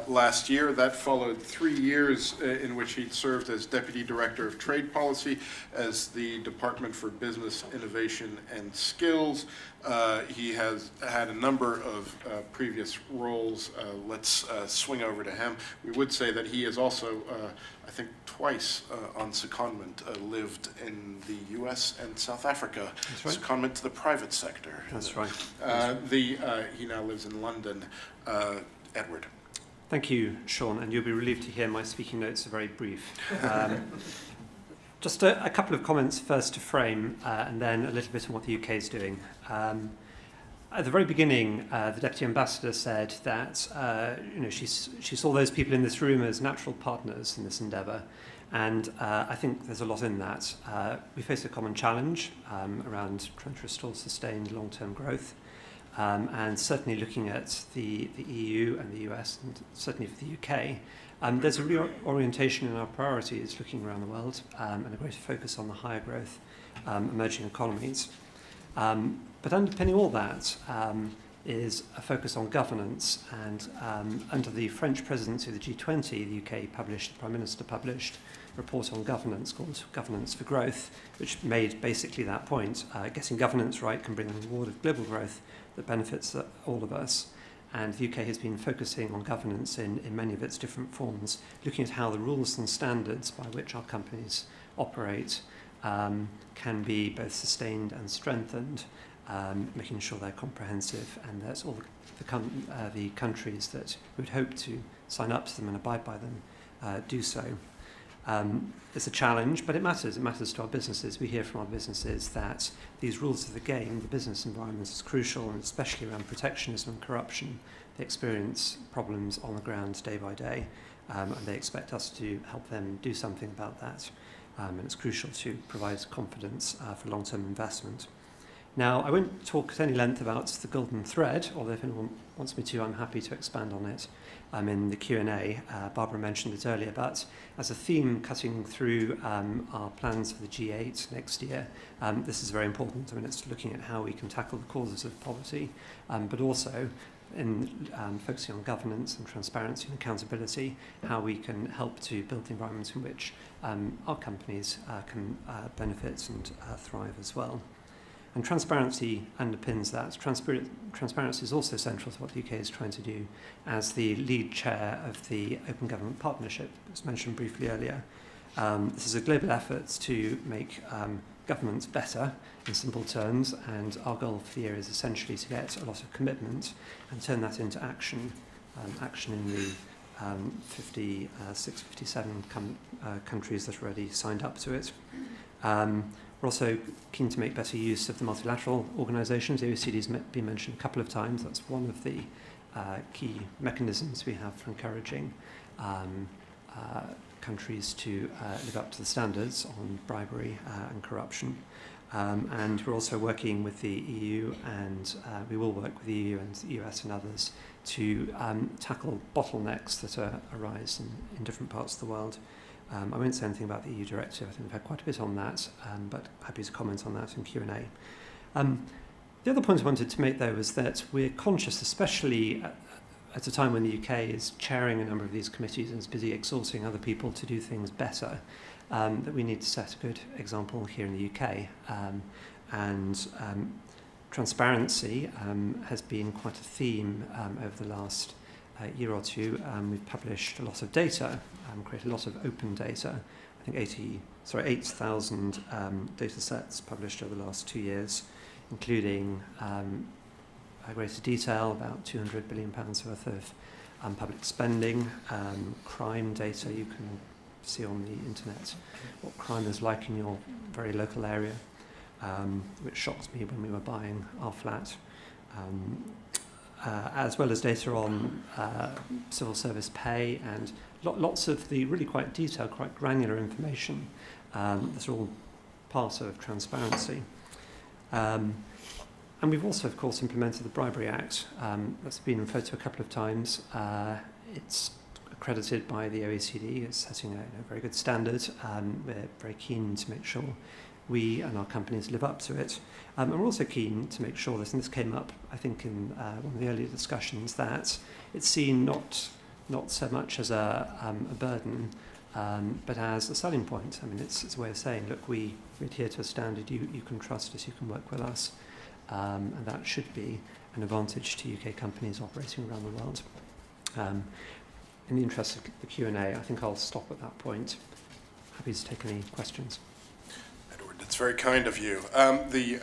last year. That followed 3 years in which he served as Deputy Director of Trade Policy as the Department for Business, Innovation, and Skills. He has had a number of previous roles. Let's swing over to him. We would say that he is also, I think, twice on secondment, lived in the U.S. and South Africa. That's right. Secondment to the private sector. That's right. He now lives in London. Edward. Thank you, Shawn, and you'll be relieved to hear my speaking notes are very brief. Just a couple of comments first to frame, and then a little bit on what the UK is doing. At the very beginning, the Deputy Ambassador said that she saw those people in this room as natural partners in this endeavour, and I think there's a lot in that. We face a common challenge around trying to restore sustained long-term growth, and certainly looking at the EU and the US, and certainly for the UK, there's a reorientation in our priorities looking around the world, and a greater focus on the higher growth emerging economies. But underpinning all that is a focus on governance, and under the French presidency of the G20, the Prime Minister published a report on governance called Governance for Growth, which made basically that point. Getting governance right can bring a reward of global growth that benefits all of us. And the UK has been focusing on governance in many of its different forms, looking at how the rules and standards by which our companies operate can be both sustained and strengthened, making sure they're comprehensive, and that all the countries that would hope to sign up to them and abide by them do so. It's a challenge, but it matters. It matters to our businesses. We hear from our businesses that these rules of the game, the business environment, is crucial, and especially around protectionism and corruption. They experience problems on the ground day by day, and they expect us to help them do something about that. And it's crucial to provide confidence for long-term investment. Now, I won't talk at any length about the golden thread, although if anyone wants me to, I'm happy to expand on it in the Q&A. Barbara mentioned it earlier, but as a theme cutting through our plans for the G8 next year, this is very important. I mean, it's looking at how we can tackle the causes of poverty, but also in focusing on governance and transparency and accountability, how we can help to build the environment in which our companies can benefit and thrive as well. And transparency underpins that. Transparency is also central to what the UK is trying to do as the lead chair of the Open Government Partnership, as mentioned briefly earlier. This is a global effort to make governments better in simple terms, and our goal for the year is essentially to get a lot of commitment and turn that into action, action in the 56, 57 countries that are already signed up to it. We're also keen to make better use of the multilateral organisations. The OECD has been mentioned a couple of times. That's one of the key mechanisms we have for encouraging countries to live up to the standards on bribery and corruption. And we're also working with the EU, and we will work with the EU and the US and others to tackle bottlenecks that arise in different parts of the world. I won't say anything about the EU directive. I think we've had quite a bit on that, but happy to comment on that in Q&A. The other point I wanted to make, though, was that we're conscious, especially at a time when the UK is chairing a number of these committees and is busy exhorting other people to do things better, that we need to set a good example here in the UK. Transparency has been quite a theme over the last year or two. We've published a lot of data, created a lot of open data. I think 8,000 data sets published over the last 2 years, including greater detail, about £200 billion worth of public spending, crime data. You can see on the internet what crime is like in your very local area, which shocked me when we were buying our flat. As well as data on civil service pay and lots of the really quite detailed, quite granular information that's all part of transparency. And we've also, of course, implemented the Bribery Act. That's been referred to a couple of times. It's accredited by the OECD. It's setting a very good standard. We're very keen to make sure we and our companies live up to it. And we're also keen to make sure that, and this came up, I think, in one of the earlier discussions, that it's seen not so much as a burden, but as a selling point. I mean, it's a way of saying, look, we adhere to a standard, you can trust us, you can work with us, and that should be an advantage to UK companies operating around the world. In the interest of the Q&A, I think I'll stop at that point. Happy to take any questions. It's very kind of you. And the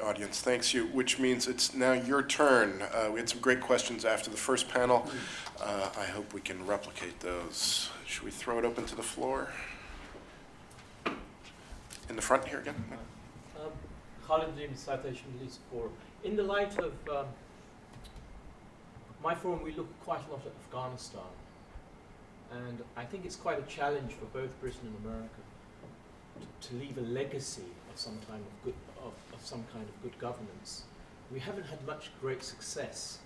audience thanks you, which means it's now your turn. We had some great questions after the first panel. I hope we can replicate those. Should we throw it open to the floor? In the front here again? Khalid Dream, Citation Release 4. In the light of my forum, we look quite a lot at Afghanistan. And I think it's quite a challenge for both Britain and America to leave a legacy of some kind of good governance. We haven't had much great success,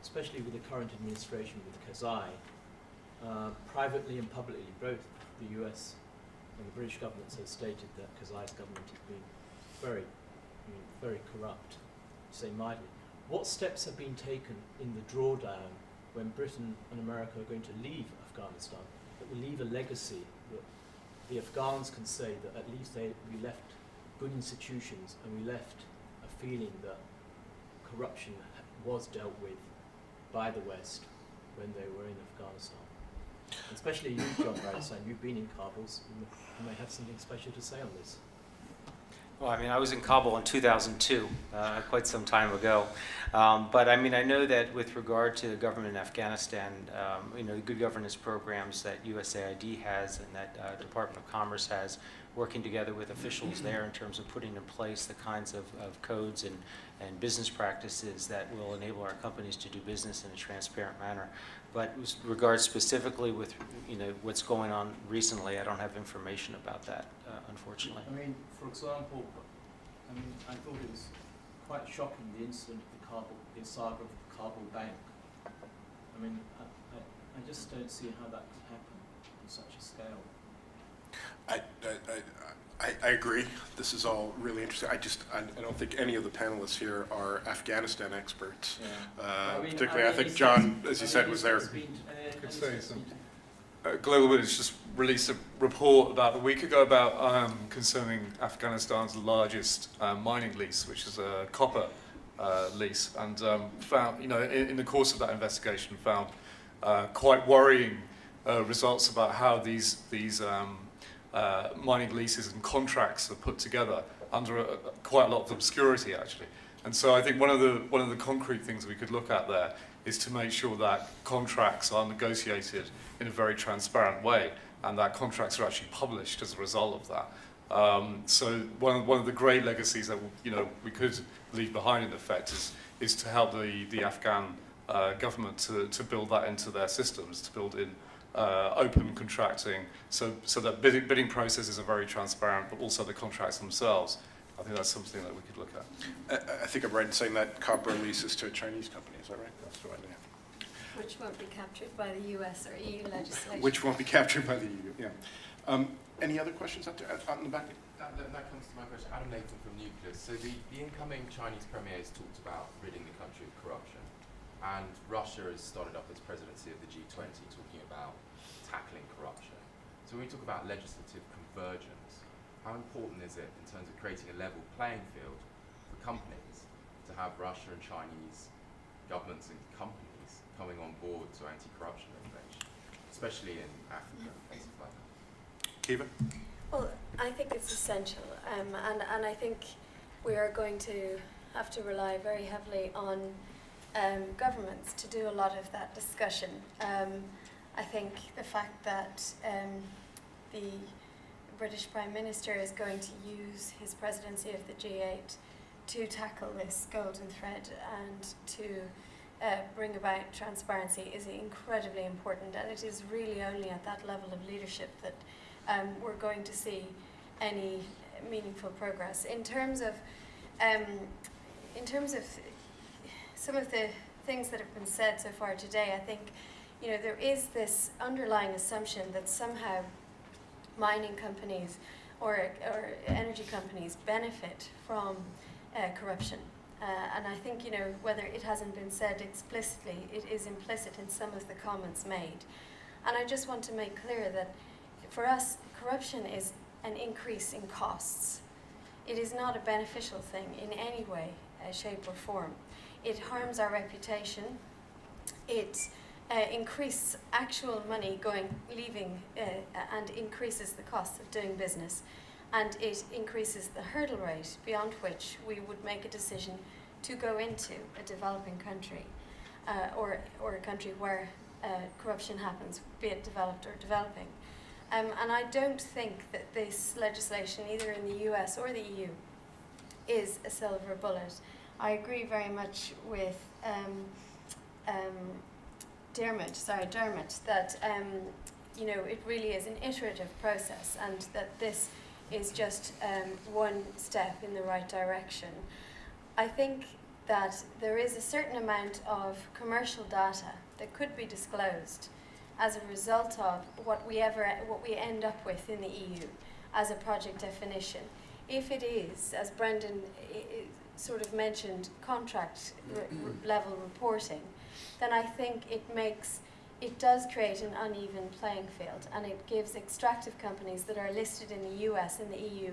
especially with the current administration with Karzai. Privately and publicly, both the US and the British governments have stated that Karzai's government has been very corrupt, to say mildly. What steps have been taken in the drawdown when Britain and America are going to leave Afghanistan that will leave a legacy that the Afghans can say that at least we left good institutions and we left a feeling that corruption was dealt with by the West when they were in Afghanistan? Especially you, John Radisson, you've been in Kabul, so you may have something special to say on this. Well, I mean, I was in Kabul in 2002, quite some time ago. But I mean, I know that with regard to the government in Afghanistan, the good governance programs that USAID has and that Department of Commerce has, working together with officials there in terms of putting in place the kinds of codes and business practices that will enable our companies to do business in a transparent manner. But with regard specifically with what's going on recently, I don't have information about that, unfortunately. I mean, for example, I thought it was quite shocking, the incident of the saga of the Kabul bank. I mean, I just don't see how that could happen on such a scale. I agree. This is all really interesting. I don't think any of the panelists here are Afghanistan experts. Yeah. Particularly, I think John, as you said, was there. Could say something. Global Witness just released a report about a week ago about concerning Afghanistan's largest mining lease, which is a copper lease, and found, in the course of that investigation, found quite worrying results about how these mining leases and contracts are put together under quite a lot of obscurity, actually. And so I think one of the concrete things we could look at there is to make sure that contracts are negotiated in a very transparent way, and that contracts are actually published as a result of that. So one of the great legacies that we could leave behind, in effect, is to help the Afghan government to build that into their systems, to build in open contracting, so that bidding processes are very transparent, but also the contracts themselves. I think that's something that we could look at. I think I'm right in saying that copper lease is to a Chinese company. Is that right? That's right. Yeah. Which won't be captured by the US or EU legislation. Which won't be captured by the EU. Yeah. Any other questions out there, out in the back? That comes to my question. Adam Nathan from Nucleus. So the incoming Chinese premier has talked about ridding the country of corruption, and Russia has started up its presidency of the G20 talking about tackling corruption. So when we talk about legislative convergence, how important is it in terms of creating a level playing field for companies to have Russia and Chinese governments and companies coming on board to anti-corruption regulation, especially in Africa and places like that? Kiva? Well, I think it's essential, and I think we are going to have to rely very heavily on governments to do a lot of that discussion. I think the fact that the British Prime Minister is going to use his presidency of the G8 to tackle this golden thread and to bring about transparency is incredibly important, and it is really only at that level of leadership that we're going to see any meaningful progress. In terms of some of the things that have been said so far today, I think there is this underlying assumption that somehow mining companies or energy companies benefit from corruption. And I think, whether it hasn't been said explicitly, it is implicit in some of the comments made. And I just want to make clear that for us, corruption is an increase in costs. It is not a beneficial thing in any way, shape or form. It harms our reputation. It increases actual money leaving and increases the cost of doing business. And it increases the hurdle rate beyond which we would make a decision to go into a developing country or a country where corruption happens, be it developed or developing. And I don't think that this legislation, either in the US or the EU, is a silver bullet. I agree very much with Dermot, that it really is an iterative process, and that this is just one step in the right direction. I think that there is a certain amount of commercial data that could be disclosed as a result of what we end up with in the EU as a project definition. If it is, as Brendan sort of mentioned, contract level reporting, then I think it does create an uneven playing field, and it gives extractive companies that are listed in the US and the EU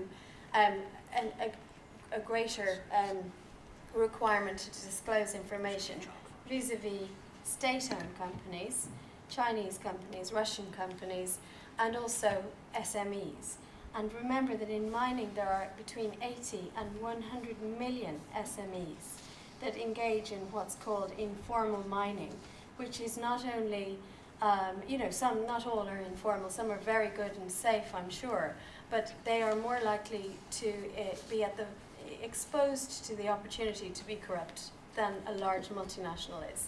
a greater requirement to disclose information vis-a-vis state-owned companies, Chinese companies, Russian companies, and also SMEs. And remember that in mining there are between 80 and 100 million SMEs that engage in what's called informal mining, which is not only, some, not all are informal, some are very good and safe, I'm sure, but they are more likely to be exposed to the opportunity to be corrupt than a large multinational is.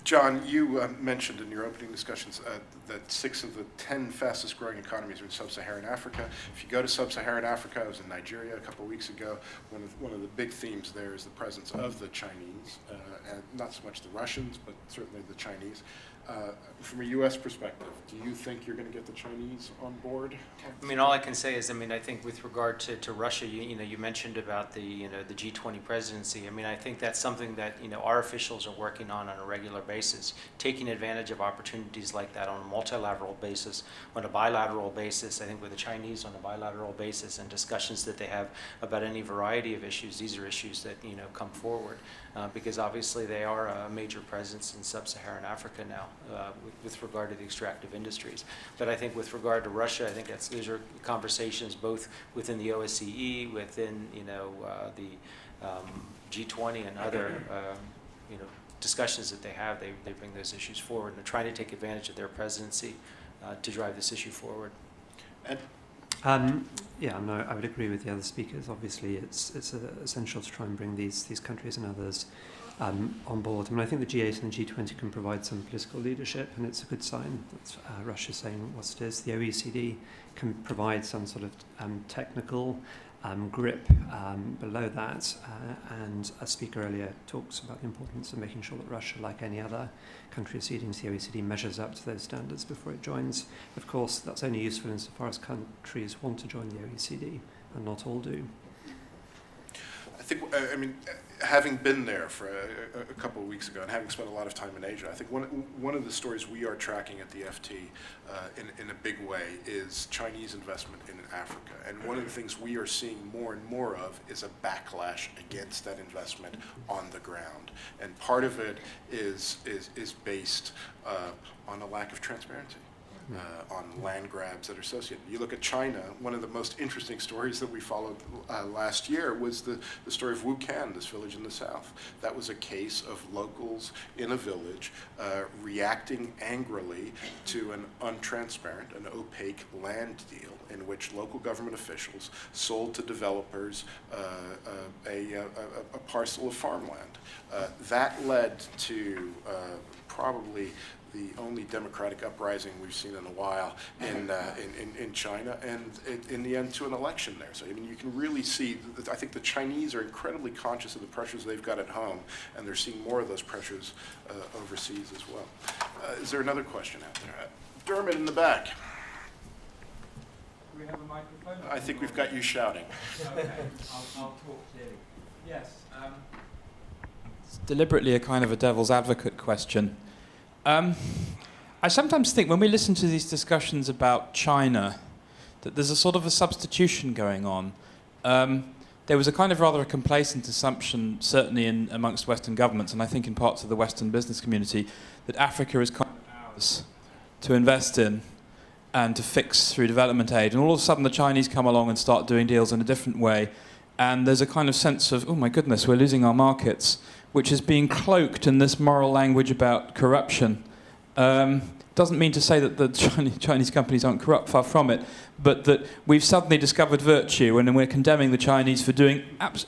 John, you mentioned in your opening discussions that 6 of the 10 fastest growing economies are in sub-Saharan Africa. If you go to sub-Saharan Africa, I was in Nigeria a couple of weeks ago, one of the big themes there is the presence of the Chinese, and not so much the Russians, but certainly the Chinese. From a U.S. perspective, do you think you're going to get the Chinese on board? I mean, all I can say is, I mean, I think with regard to Russia, you mentioned about the the G20 presidency. I mean, I think that's something that our officials are working on a regular basis, taking advantage of opportunities like that on a multilateral basis, on a bilateral basis. I think with the Chinese on a bilateral basis, and discussions that they have about any variety of issues. These are issues that come forward because obviously they are a major presence in sub-Saharan Africa now with regard to the extractive industries. But I think with regard to Russia, I think these are conversations both within the OSCE, within the G20 and other discussions that they have. They bring those issues forward and they're trying to take advantage of their presidency to drive this issue forward. Ed? Yeah, no, I would agree with the other speakers. Obviously, it's essential to try and bring these countries and others on board. I mean, I think the G8 and the G20 can provide some political leadership, and it's a good sign that Russia's saying what it is. The OECD can provide some sort of technical grip below that, and a speaker earlier talks about the importance of making sure that Russia, like any other country acceding to the OECD, measures up to those standards before it joins. Of course, that's only useful insofar as countries want to join the OECD, and not all do. I think, I mean, having been there for a couple of weeks ago and having spent a lot of time in Asia, I think one of the stories we are tracking at the FT in a big way is Chinese investment in Africa. And one of the things we are seeing more and more of is a backlash against that investment on the ground. And part of it is based on a lack of transparency. On land grabs that are associated. You look at China, one of the most interesting stories that we followed last year was the story of Wukan, this village in the south. That was a case of locals in a village reacting angrily to an untransparent, an opaque land deal in which local government officials sold to developers a parcel of farmland. That led to probably the only democratic uprising we've seen in a while in China, and in the end to an election there. So I mean, you can really see, I think the Chinese are incredibly conscious of the pressures they've got at home, and they're seeing more of those pressures overseas as well. Is there another question out there? Dermot in the back. Do we have a microphone? I think we've got you shouting. Okay, I'll talk clearly. Yes. It's deliberately a kind of a devil's advocate question. I sometimes think when we listen to these discussions about China that there's a sort of a substitution going on. There was a kind of rather a complacent assumption, certainly amongst Western governments, and I think in parts of the Western business community, that Africa is kind of ours to invest in and to fix through development aid. And all of a sudden the Chinese come along and start doing deals in a different way. And there's a kind of sense of, oh my goodness, we're losing our markets, which is being cloaked in this moral language about corruption. Doesn't mean to say that the Chinese companies aren't corrupt, far from it, but that we've suddenly discovered virtue and we're condemning the Chinese for doing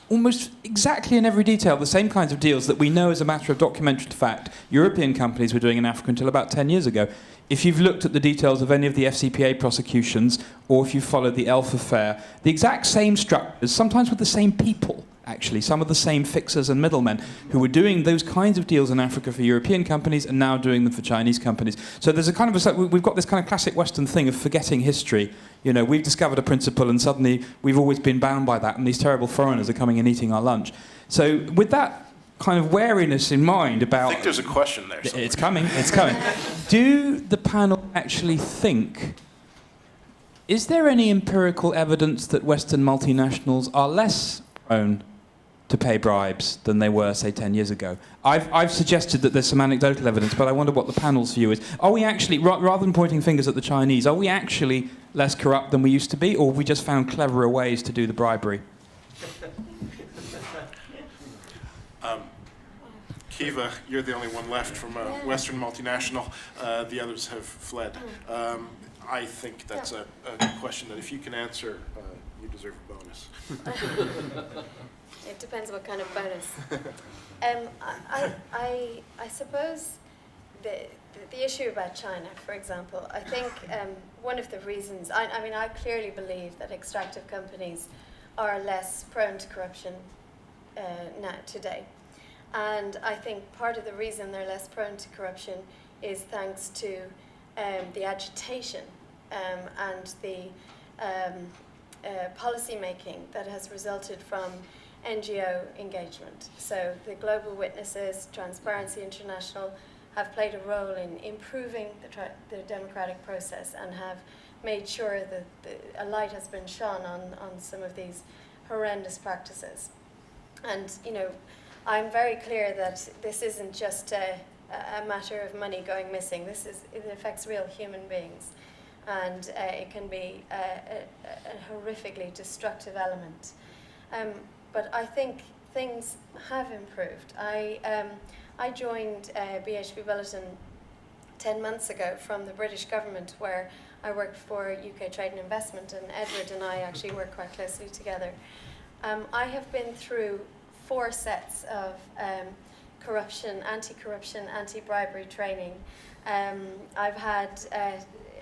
almost exactly in every detail the same kinds of deals that we know as a matter of documented fact European companies were doing in Africa until about 10 years ago. If you've looked at the details of any of the FCPA prosecutions, or if you've followed the ELF affair, the exact same structures, sometimes with the same people, actually, some of the same fixers and middlemen who were doing those kinds of deals in Africa for European companies and now doing them for Chinese companies. So there's a kind of we've got this kind of classic Western thing of forgetting history. You know, we've discovered a principle and suddenly we've always been bound by that, and these terrible foreigners are coming and eating our lunch. So with that kind of wariness in mind about... I think there's a question there somewhere. It's coming, it's coming. Do the panel actually think, is there any empirical evidence that Western multinationals are less prone to pay bribes than they were, say, 10 years ago? I've suggested that there's some anecdotal evidence, but I wonder what the panel's view is. Are we actually, rather than pointing fingers at the Chinese, are we actually less corrupt than we used to be, or have we just found cleverer ways to do the bribery? Kiva, you're the only one left from a Western multinational. The others have fled. I think that's a question that if you can answer You deserve a bonus. It depends what kind of bonus. I suppose the issue about China, for example, I think one of the reasons, I mean, I clearly believe that extractive companies are less prone to corruption now today. And I think part of the reason they're less prone to corruption is thanks to the agitation and the policy making that has resulted from NGO engagement. So the Global Witnesses, Transparency International have played a role in improving the democratic process and have made sure that a light has been shone on some of these horrendous practices. And, you know, I'm very clear that this isn't just a matter of money going missing. It affects real human beings. And it can be a horrifically destructive element. But I think things have improved. I joined BHP Bulletin 10 months ago from the British government, where I worked for UK Trade and Investment, and Edward and I actually work quite closely together. I have been through 4 sets of corruption, anti-corruption, anti-bribery training. I've had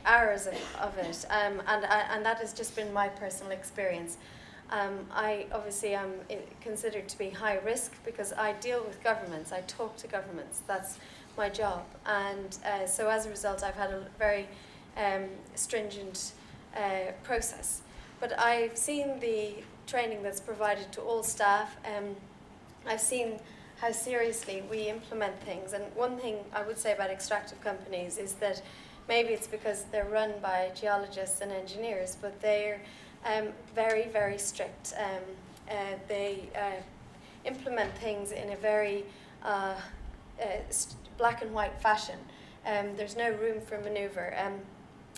hours of it, and that has just been my personal experience. I obviously am considered to be high risk because I deal with governments, I talk to governments, that's my job. And so as a result, I've had a very stringent process. But I've seen the training that's provided to all staff. I've seen how seriously we implement things. And one thing I would say about extractive companies is that maybe it's because they're run by geologists and engineers, but they're very, very strict. They implement things in a very black and white fashion. There's no room for maneuver.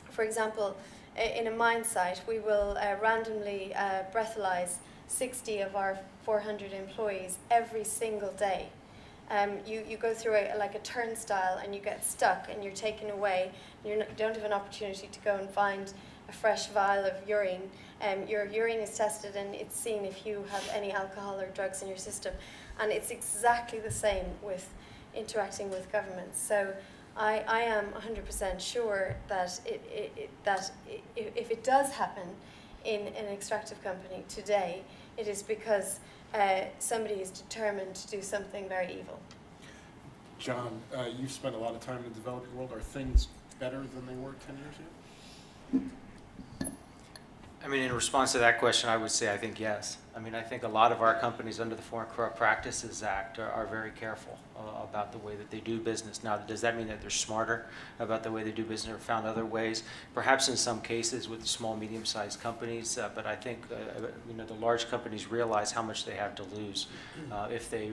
For example, in a mine site, we will randomly breathalyze 60 of our 400 employees every single day. You go through like a turnstile and you get stuck and you're taken away. You don't have an opportunity to go and find a fresh vial of urine. Your urine is tested and it's seen if you have any alcohol or drugs in your system. And it's exactly the same with interacting with governments. So I am 100% sure that if it does happen in an extractive company today, it is because somebody is determined to do something very evil. John, you've spent a lot of time in the developing world. Are things better than they were 10 years ago? I mean, in response to that question, I would say I think yes. I mean, I think a lot of our companies under the Foreign Corrupt Practices Act are very careful about the way that they do business. Now, does that mean that they're smarter about the way they do business or found other ways? Perhaps in some cases with the small, medium-sized companies, but I think the large companies realize how much they have to lose if they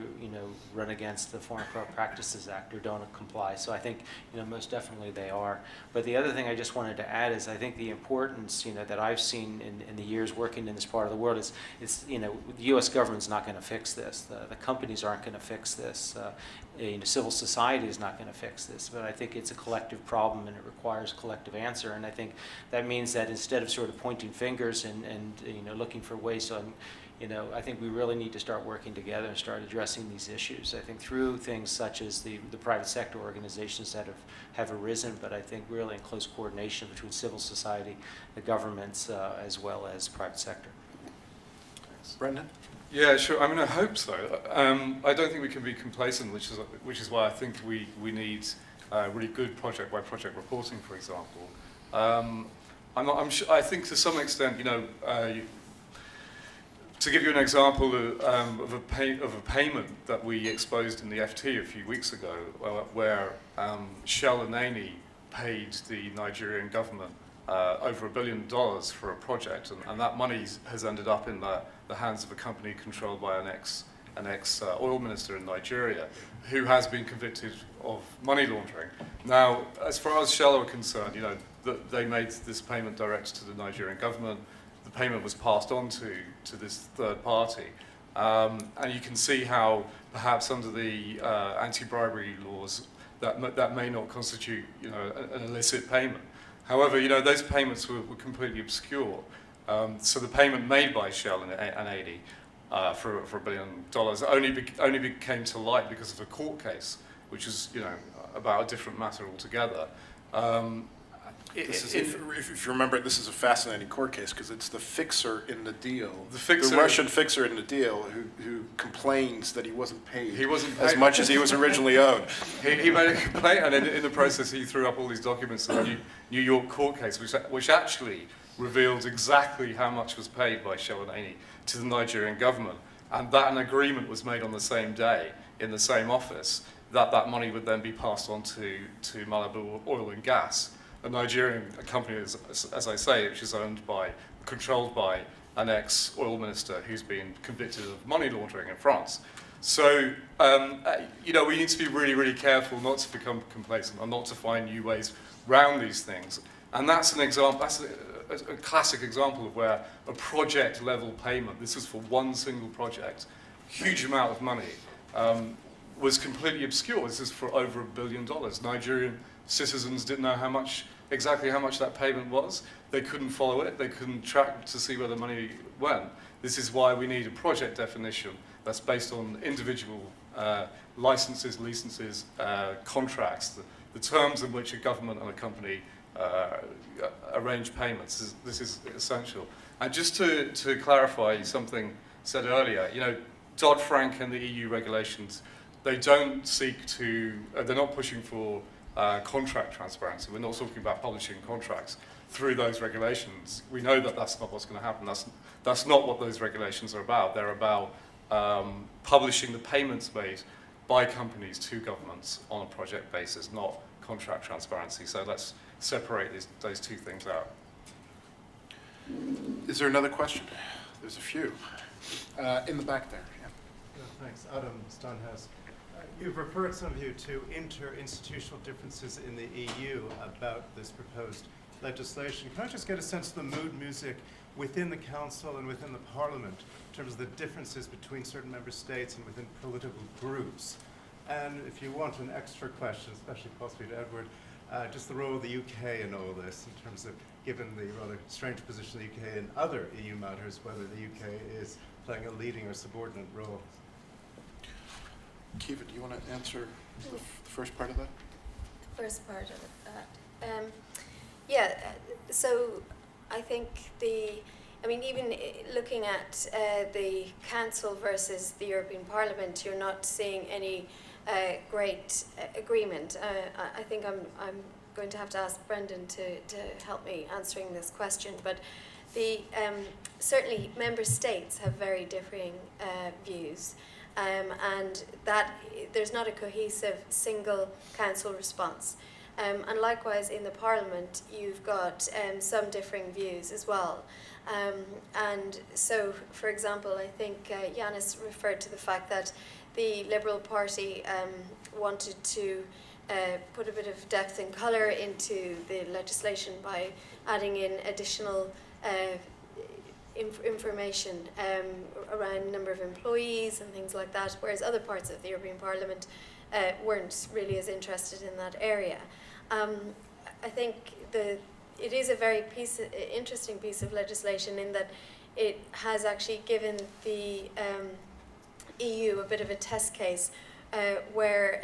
run against the Foreign Corrupt Practices Act or don't comply. So I think most definitely they are. But the other thing I just wanted to add is I think the importance that I've seen in the years working in this part of the world is the U.S. government's not going to fix this. The companies aren't going to fix this. Civil society is not going to fix this. But I think it's a collective problem and it requires a collective answer. And I think that means that instead of sort of pointing fingers and looking for ways to, I think we really need to start working together and start addressing these issues. I think through things such as the private sector organizations that have arisen, but I think really in close coordination between civil society, the governments, as well as private sector. Brendan? Yeah, sure. I mean, I hope so. I don't think we can be complacent, which is why I think we need really good project-by-project reporting, for example. I think to some extent, to give you an example of a payment that we exposed in the FT a few weeks ago, where Shell and Eni paid the Nigerian government over $1 billion for a project, and that money has ended up in the hands of a company controlled by an ex oil minister in Nigeria, who has been convicted of money laundering. Now, as far as Shell are concerned, they made this payment direct to the Nigerian government. The payment was passed on to this third party, and you can see how perhaps under the anti-bribery laws that may not constitute an illicit payment. However, those payments were completely obscure. So the payment made by Shell and Eni for $1 billion only came to light because of a court case, which is about a different matter altogether. If you remember, this is a fascinating court case because it's the fixer in the deal, the Russian fixer in the deal, who complains that he wasn't paid, as paid much as he was originally owed. He made a complaint, and in the process, he threw up all these documents in the New York court case, which actually revealed exactly how much was paid by Shell and Eni to the Nigerian government, and that an agreement was made on the same day in the same office that money would then be passed on to Malibu Oil and Gas, a Nigerian company, as I say, which is controlled by an ex-oil minister who's been convicted of money laundering in France. So, we need to be really, really careful not to become complacent and not to find new ways around these things. And that's an example, that's a classic example of where a project-level payment, this was for one single project, huge amount of money, was completely obscure. This is for over $1 billion. Nigerian citizens didn't know exactly how much that payment was. They couldn't follow it. They couldn't track to see where the money went. This is why we need a project definition that's based on individual licenses, contracts, the terms in which a government and a company arrange payments. This is essential. And just to clarify something said earlier, Dodd-Frank and the EU regulations, they don't seek to, they're not pushing for contract transparency. We're not talking about publishing contracts through those regulations. We know that that's not what's going to happen. That's not what those regulations are about. They're about publishing the payments made by companies to governments on a project basis, not contract transparency. So let's separate those two things out. Is there another question? There's a few. In the back there. Yeah. Thanks. Adam Stonehouse. You've referred, some of you, to inter-institutional differences in the EU about this proposed legislation. Can I just get a sense of the mood music within the Council and within the Parliament in terms of the differences between certain member states and within political groups? And if you want an extra question, especially possibly to Edward, just the role of the UK in all this, in terms of, given the rather strange position of the UK in other EU matters, whether the UK is playing a leading or subordinate role. Kiva, do you want to answer the first part of that? The first part of that. So I think even looking at the Council versus the European Parliament, you're not seeing any great agreement. I think I'm going to have to ask Brendan to help me answering this question, but certainly member states have very differing views. And that there's not a cohesive single council response. And likewise in the Parliament, you've got some differing views as well. And so, for example, I think Yanis referred to the fact that the Liberal Party wanted to put a bit of depth and colour into the legislation by adding in additional information around number of employees and things like that, whereas other parts of the European Parliament weren't really as interested in that area. I think it is a very interesting piece of legislation in that it has actually given the EU a bit of a test case where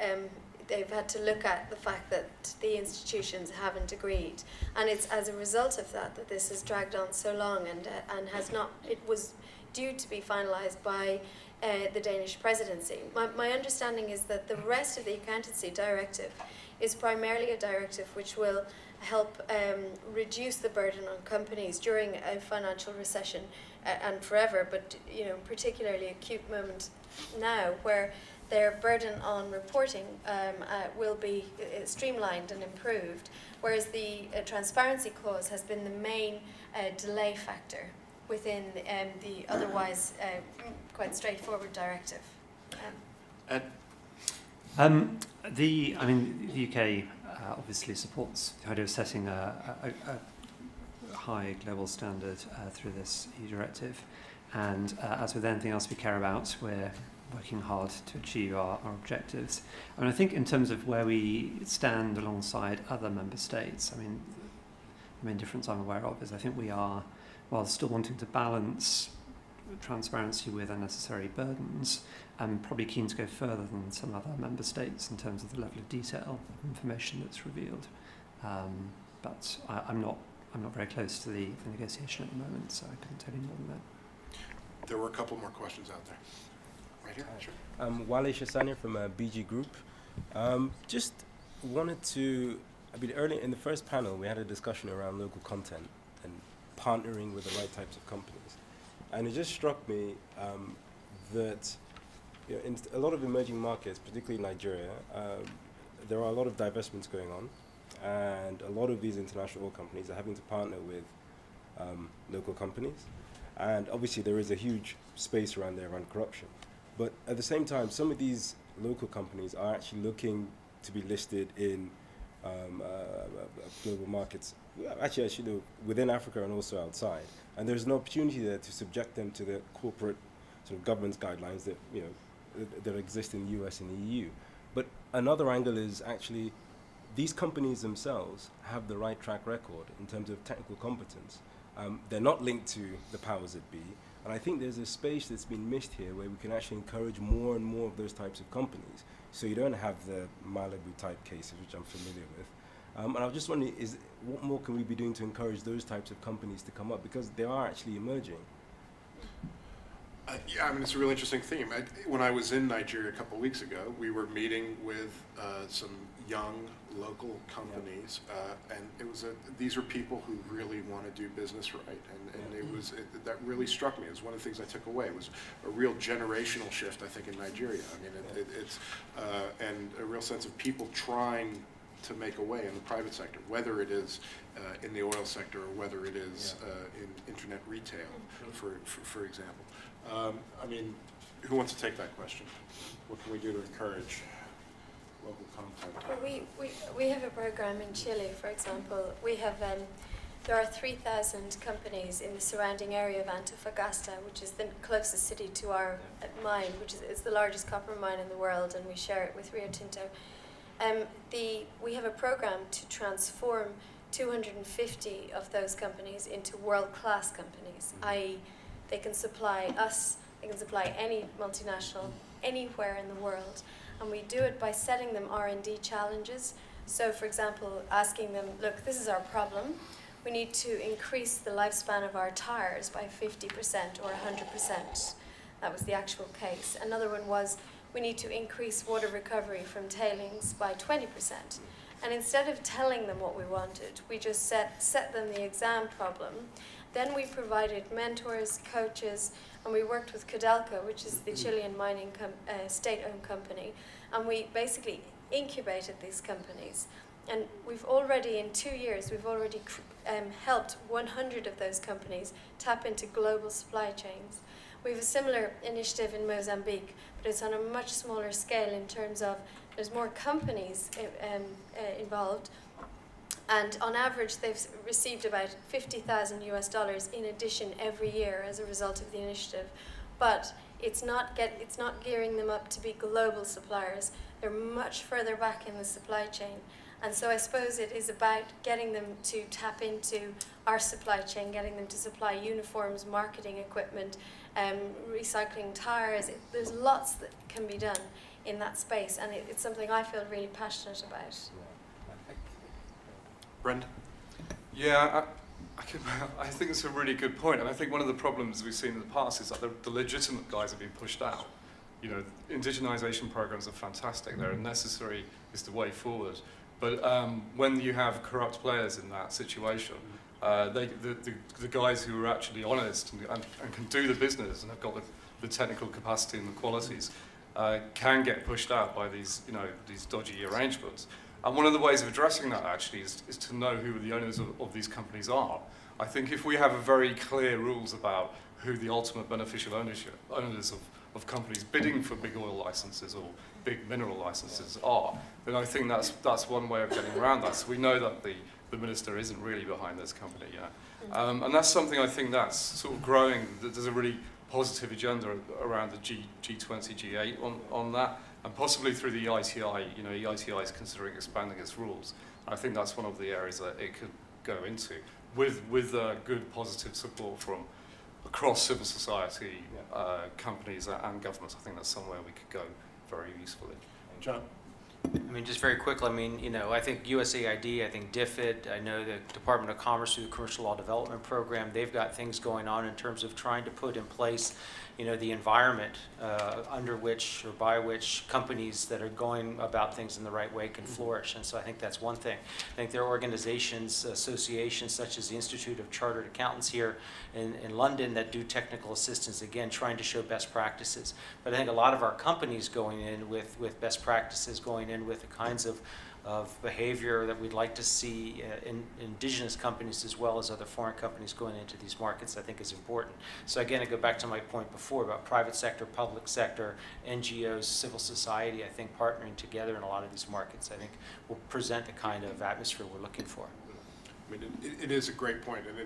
they've had to look at the fact that the institutions haven't agreed, and it's as a result of that this has dragged on so long and has not. It was due to be finalised by the Danish presidency. My understanding is that the rest of the accountancy directive is primarily a directive which will help reduce the burden on companies during a financial recession and forever, but particularly acute moment now where their burden on reporting will be streamlined and improved, whereas the transparency clause has been the main delay factor within the otherwise quite straightforward directive. The UK obviously supports the idea of setting a high global standard through this EU directive, and as with anything else we care about, we're working hard to achieve our objectives. I think in terms of where we stand alongside other member states, the main difference I'm aware of is I think we are while still wanting to balance transparency with unnecessary burdens, and probably keen to go further than some other member states in terms of the level of detail of information that's revealed. But I'm not very close to the negotiation at the moment, so I couldn't tell you more than that. There were a couple more questions out there. Right here, sure. Wale Shasania from BG Group. Just wanted to, earlier in the first panel, we had a discussion around local content and partnering with the right types of companies. And it just struck me that in a lot of emerging markets, particularly Nigeria, there are a lot of divestments going on, and a lot of these international oil companies are having to partner with local companies. And obviously there is a huge space around there around corruption. But at the same time, some of these local companies are actually looking to be listed in global markets, actually within Africa and also outside. And there's an opportunity there to subject them to the corporate sort of governance guidelines that that exist in the US and the EU. But another angle is actually these companies themselves have the right track record in terms of technical competence. They're not linked to the powers that be. And I think there's a space that's been missed here where we can actually encourage more and more of those types of companies. So you don't have the Malibu type cases, which I'm familiar with. And I was just wondering, what more can we be doing to encourage those types of companies to come up? Because they are actually emerging. Yeah, I mean, it's a really interesting theme. When I was in Nigeria a couple of weeks ago, we were meeting with some young local companies, and these are people who really want to do business right, and that really struck me. It was one of the things I took away. It was a real generational shift, I think, in Nigeria. I mean, it's and a real sense of people trying to make a way in the private sector, whether it is in the oil sector or whether it is in internet retail, for example. I mean, who wants to take that question? What can we do to encourage local content? Well, we have a program in Chile, for example. We have there are 3,000 companies in the surrounding area of Antofagasta, which is the closest city to our mine, which is the largest copper mine in the world, and we share it with Rio Tinto. We have a program to transform 250 of those companies into world-class companies, i.e. they can supply us, they can supply any multinational anywhere in the world. And we do it by setting them R&D challenges. So for example, asking them, look, this is our problem. We need to increase the lifespan of our tires by 50% or 100%. That was the actual case. Another one was, we need to increase water recovery from tailings by 20%. And instead of telling them what we wanted, we just set them the exam problem. Then we provided mentors, coaches, and we worked with Codelco, which is the Chilean mining state-owned company, and we basically incubated these companies. And we've already, in 2 years, we've already helped 100 of those companies tap into global supply chains. We have a similar initiative in Mozambique, but it's on a much smaller scale in terms of there's more companies involved. And on average, they've received about $50,000 US in addition every year as a result of the initiative. But it's not gearing them up to be global suppliers. They're much further back in the supply chain. And so I suppose it is about getting them to tap into our supply chain, getting them to supply uniforms, marketing equipment, recycling tires. There's lots that can be done in that space, and it's something I feel really passionate about. Brendan? Yeah, I think it's a really good point, and I think one of the problems we've seen in the past is that the legitimate guys have been pushed out. You know, indigenization programs are fantastic; they're necessary. It's the way forward. But when you have corrupt players in that situation, the guys who are actually honest and can do the business and have got the technical capacity and the qualities can get pushed out by these dodgy arrangements. And one of the ways of addressing that actually is to know who the owners of these companies are. I think if we have a very clear rules about who the ultimate beneficial owners of companies bidding for big oil licenses or big mineral licenses are, then I think that's one way of getting around that. So we know that the minister isn't really behind this company yet. And that's something I think that's sort of growing. There's a really positive agenda around the G20, G8 on that, and possibly through the EITI. You know, EITI is considering expanding its rules. I think that's one of the areas that it could go into, with good positive support from across civil society, companies and governments. I think that's somewhere we could go very usefully. John? I mean, just very quickly, I mean, I think USAID, I think DFID, I know the Department of Commerce through the Commercial Law Development Program, they've got things going on in terms of trying to put in place, the environment under which or by which companies that are going about things in the right way can flourish. And so I think that's one thing. I think there are organizations, associations such as the Institute of Chartered Accountants here in London that do technical assistance, again, trying to show best practices. But I think a lot of our companies going in with best practices, going in with the kinds of behavior that we'd like to see in indigenous companies as well as other foreign companies going into these markets, I think is important. So again, I go back to my point before about private sector, public sector, NGOs, civil society, I think partnering together in a lot of these markets, I think will present the kind of atmosphere we're looking for. I mean, it is a great point, and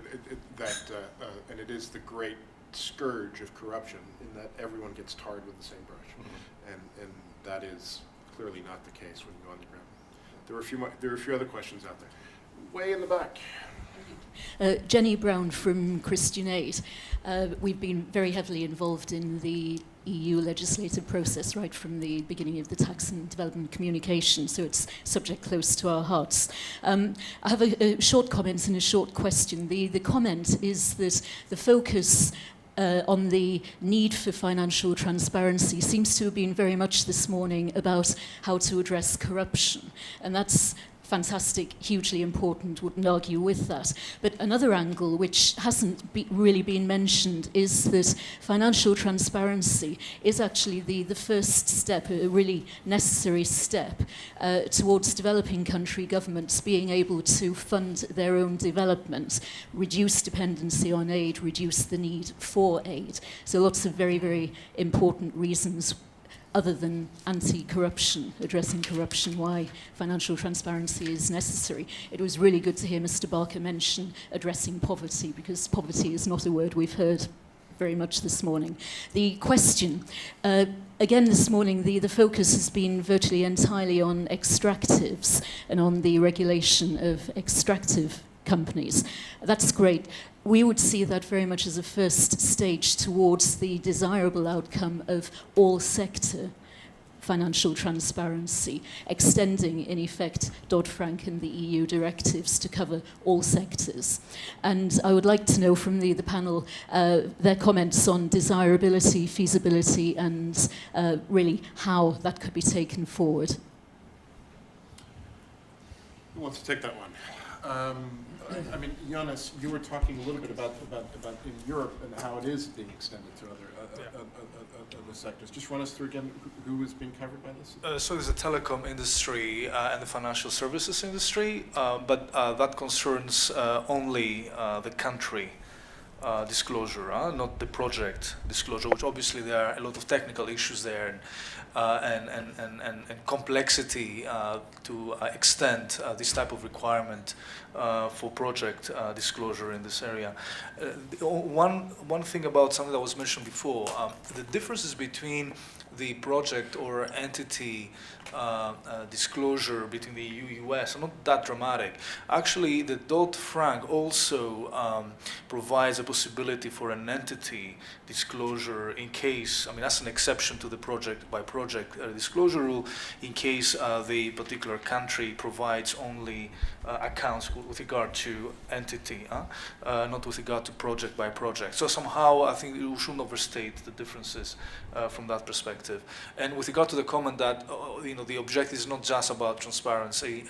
and it is the great scourge of corruption in that everyone gets tarred with the same brush, and that is clearly not the case when you go on the ground. There were a few other questions out there. Way in the back. Jenny Brown from Christian Aid. We've been very heavily involved in the EU legislative process right from the beginning of the tax and development communication, so it's subject close to our hearts. I have a short comment and a short question. The comment is that the focus on the need for financial transparency seems to have been very much this morning about how to address corruption. And that's fantastic, hugely important, wouldn't argue with that. But another angle which hasn't really been mentioned is that financial transparency is actually the first step, a really necessary step towards developing country governments being able to fund their own development, reduce dependency on aid, reduce the need for aid. So lots of very, very important reasons other than anti-corruption, addressing corruption, why financial transparency is necessary. It was really good to hear Mr. Barker mention addressing poverty, because poverty is not a word we've heard very much this morning. The question, again this morning, the focus has been virtually entirely on extractives and on the regulation of extractive companies. That's great. We would see that very much as a first stage towards the desirable outcome of all sector financial transparency, extending in effect Dodd-Frank and the EU directives to cover all sectors. And I would like to know from the panel their comments on desirability, feasibility, and really how that could be taken forward. Who wants to take that one? I mean, Jonas, you were talking a little bit about in Europe and how it is being extended to other sectors. Just run us through again who is being covered by this? So there's the telecom industry and the financial services industry, but that concerns only the country disclosure, not the project disclosure, which obviously there are a lot of technical issues there and complexity to extend this type of requirement for project disclosure in this area. One thing about something that was mentioned before, the differences between the project or entity disclosure between the EU-US are not that dramatic. Actually, the Dodd-Frank also provides a possibility for an entity disclosure in case, I mean, that's an exception to the project-by-project disclosure rule, in case the particular country provides only accounts with regard to entity, not with regard to project-by-project. So somehow, I think we shouldn't overstate the differences from that perspective. And with regard to the comment that the objective is not just about transparency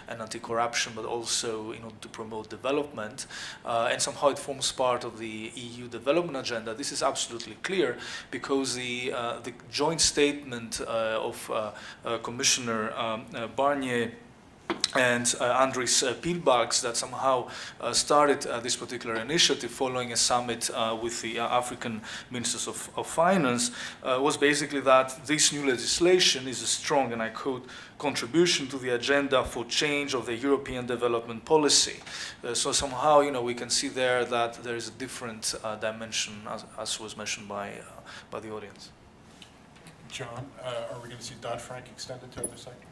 and anti-corruption, but also to promote development, and somehow it forms part of the EU development agenda. This is absolutely clear because the joint statement of Commissioner Barnier and Andris Piebalgs that somehow started this particular initiative following a summit with the African Ministers of Finance was basically that this new legislation is a strong, and I quote, contribution to the agenda for change of the European development policy. So somehow, we can see there that there is a different dimension as was mentioned by the audience. John, are we going to see Dodd-Frank extended to other sectors?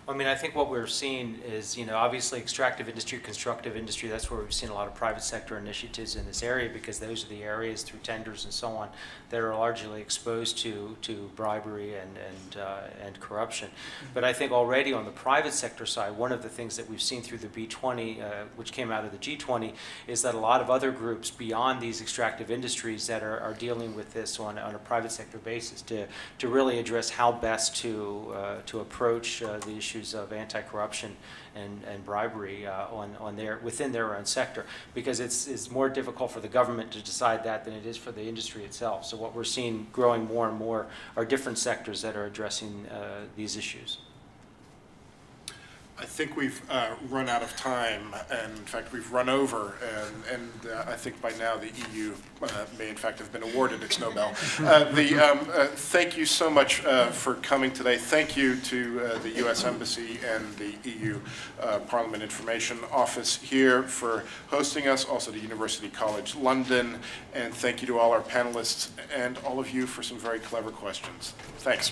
I mean, I think what we're seeing is, obviously extractive industry, constructive industry, that's where we've seen a lot of private sector initiatives in this area, because those are the areas through tenders and so on that are largely exposed to bribery and corruption. But I think already on the private sector side, one of the things that we've seen through the B20, which came out of the G20, is that a lot of other groups beyond these extractive industries that are dealing with this on a private sector basis to really address how best to approach the issues of anti-corruption and bribery within their own sector, because it's more difficult for the government to decide that than it is for the industry itself. So what we're seeing growing more and more are different sectors that are addressing these issues. I think we've run out of time, and in fact we've run over, and I think by now the EU may in fact have been awarded its Nobel. Thank you so much for coming today. Thank you to the US Embassy and the EU Parliament Information Office here for hosting us, also to University College London, and thank you to all our panelists and all of you for some very clever questions. Thanks.